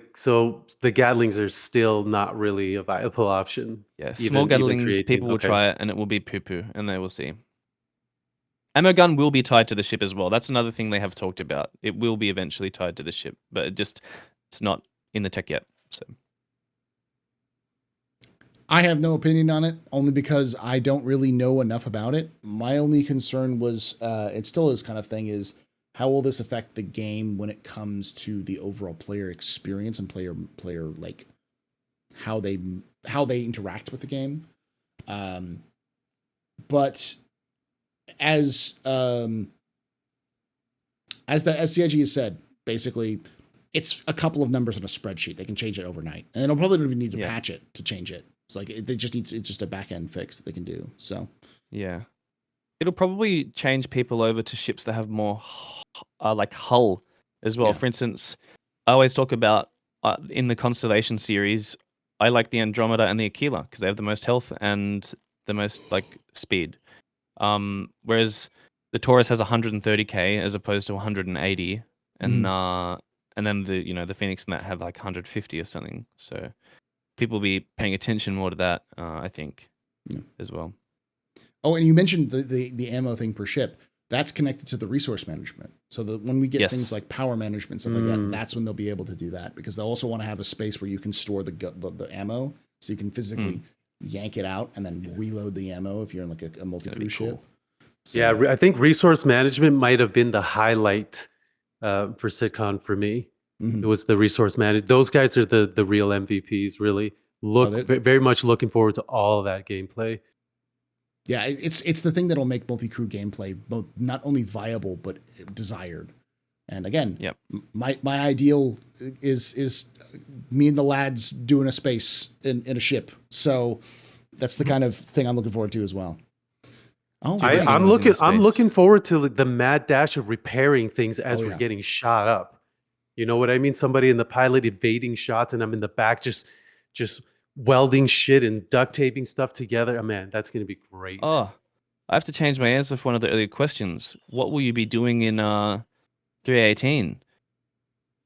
gatlings are still not really a viable option. Yeah, small gatlings, people will try it, and it will be poo-poo, and they will see. Ammo gun will be tied to the ship as well. That's another thing they have talked about. It will be eventually tied to the ship, but it's not in the tech yet. So I have no opinion on it, only because I don't really know enough about it. My only concern was, it still is kind of thing, is how will this affect the game when it comes to the overall player experience and player like how they interact with the game. But as CIG has said, basically, it's a couple of numbers on a spreadsheet. They can change it overnight, and they'll probably don't even need to patch it to change it. It's like it's just a back end fix that they can do. So yeah, it'll probably change people over to ships that have more like hull as well. Yeah. For instance, I always talk about in the Constellation series, I like the Andromeda and the Aquila because they have the most health and the most like speed. Whereas the Taurus has 130k as opposed to 180, and then the Phoenix and that have like 150 or something. So people will be paying attention more to that, I think, as well. Oh, and you mentioned the ammo thing per ship. That's connected to the resource management. So when we get things like power management, stuff like that, that's when they'll be able to do that, because they'll also want to have a space where you can store the ammo, so you can physically yank it out and then reload the ammo if you're in like a multi-crew ship. So, yeah, I think resource management might have been the highlight for SitCon for me. It was the resource management. Those guys are the real MVPs, really. Very much looking forward to all of that gameplay. Yeah, it's the thing that'll make multi-crew gameplay both not only viable but desired. And again, my ideal is me and the lads doing a space in a ship. So that's the kind of thing I'm looking forward to as well. Oh, I'm looking forward to the mad dash of repairing things as we're getting shot up. You know what I mean? Somebody in the pilot evading shots, and I'm in the back just welding shit and duct taping stuff together. Oh, man, that's going to be great. Oh, I have to change my answer for one of the earlier questions. What will you be doing in 318?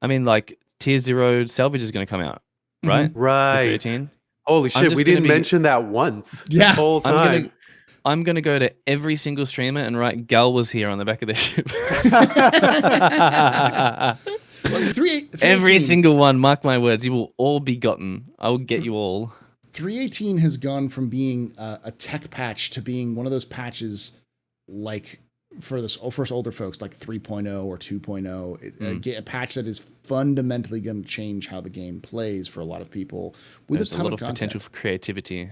I mean, like Tier 0 salvage is going to come out, right? Right. 318. Holy shit, we didn't mention that once. Yeah. The whole time. I'm going to go to every single streamer and write Gal was here on the back of their ship. Every single one, mark my words, you will all be gotten. I will get you all. 318 has gone from being a tech patch to being one of those patches like for this first older folks, like 3.0 or 2.0, a patch that is fundamentally going to change how the game plays for a lot of people with There's a ton lot of content. Potential for creativity.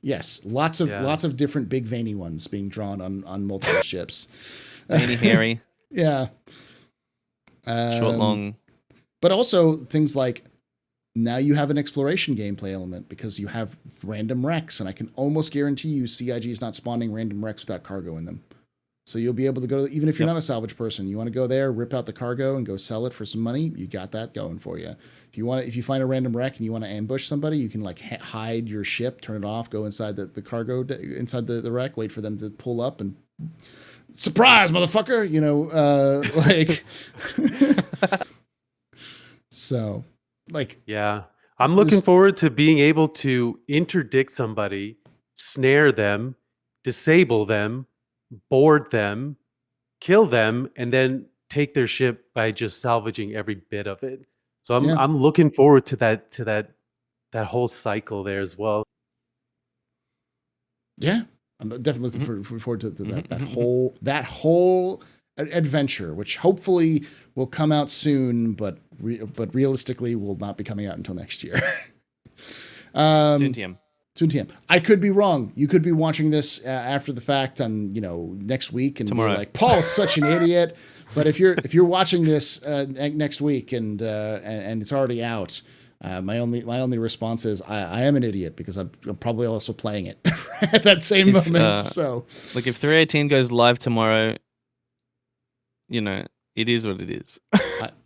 Yes, lots of different big veiny ones being drawn on multiple ships. Veiny, hairy. Yeah. Short, long. But also things like now you have an exploration gameplay element because you have random wrecks, and I can almost guarantee you CIG is not spawning random wrecks without cargo in them. So you'll be able to go, even if you're not a salvage person, you want to go there, rip out the cargo and go sell it for some money, you got that going for you. If you find a random wreck and you want to ambush somebody, you can like hide your ship, turn it off, go inside the cargo, inside the wreck, wait for them to pull up and surprise, motherfucker, like so like, yeah, I'm looking forward to being able to interdict somebody, snare them, disable them, board them, kill them, and then take their ship by just salvaging every bit of it. So I'm looking forward to that whole cycle there as well. Yeah, I'm definitely looking forward to that whole adventure, which hopefully will come out soon, but realistically will not be coming out until next year. Soon TM. Soon TM. I could be wrong. You could be watching this after the fact on next week and tomorrow. Be like, Paul's such an idiot. But if you're watching this next week and it's already out, my only response is I am an idiot because I'm probably also playing it at that same moment. So like if 318 goes live tomorrow, it is what it is.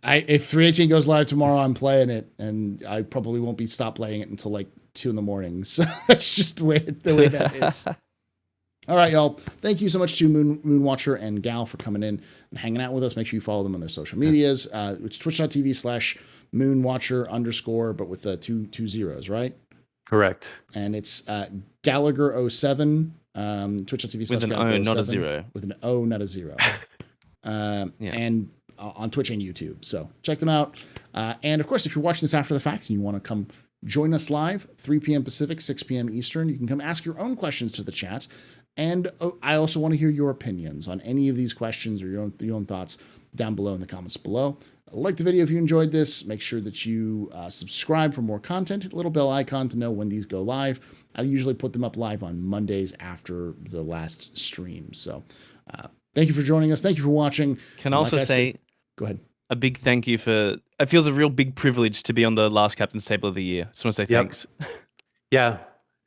If 318 goes live tomorrow, I'm playing it, and I probably won't be stopped playing it until like 2 a.m. So that's just the way that is. All right, y'all. Thank you so much to Moonwatcher and Gal for coming in and hanging out with us. Make sure you follow them on their social medias. It's twitch.tv/moonwatcher_, but with two zeros, right? Correct. And it's gallaghero7, twitch.tv/gallaghero7. With an O, not a zero. With an O, not a zero. And on Twitch and YouTube. So check them out. And of course, if you're watching this after the fact and you want to come join us live, 3 p.m. Pacific, 6 p.m. Eastern, you can come ask your own questions to the chat. And I also want to hear your opinions on any of these questions or your own thoughts. down below in the comments below. Like the video if you enjoyed this. Make sure that you subscribe for more content. Hit the little bell icon to know when these go live. I usually put them up live on Mondays after the last stream. So thank you for joining us. Thank you for watching. Can I also say, go ahead. A big thank you for, it feels a real big privilege to be on the last Captain's Table of the Year. Just want to say thanks. Yeah,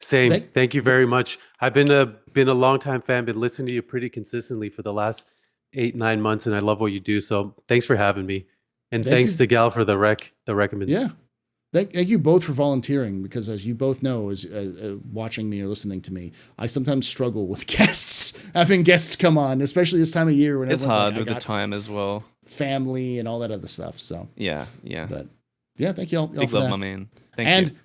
same. Thank you very much. I've been a long-time fan, been listening to you pretty consistently for the last 8-9 months, and I love what you do. So thanks for having me. And thanks to Gal for the recommendation. Yeah. Thank you both for volunteering, because as you both know, as watching me or listening to me, I sometimes struggle with having guests come on, especially this time of year when it's hard like, with the time as well, family and all that other stuff. So yeah. But yeah, thank you all Big for love, that. my man. Thank you.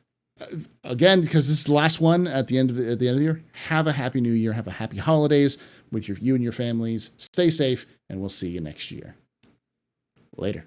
Again, because this is the last one at the end of the year, have a happy new year, have a happy holidays with you and your families. Stay safe, and we'll see you next year. Later.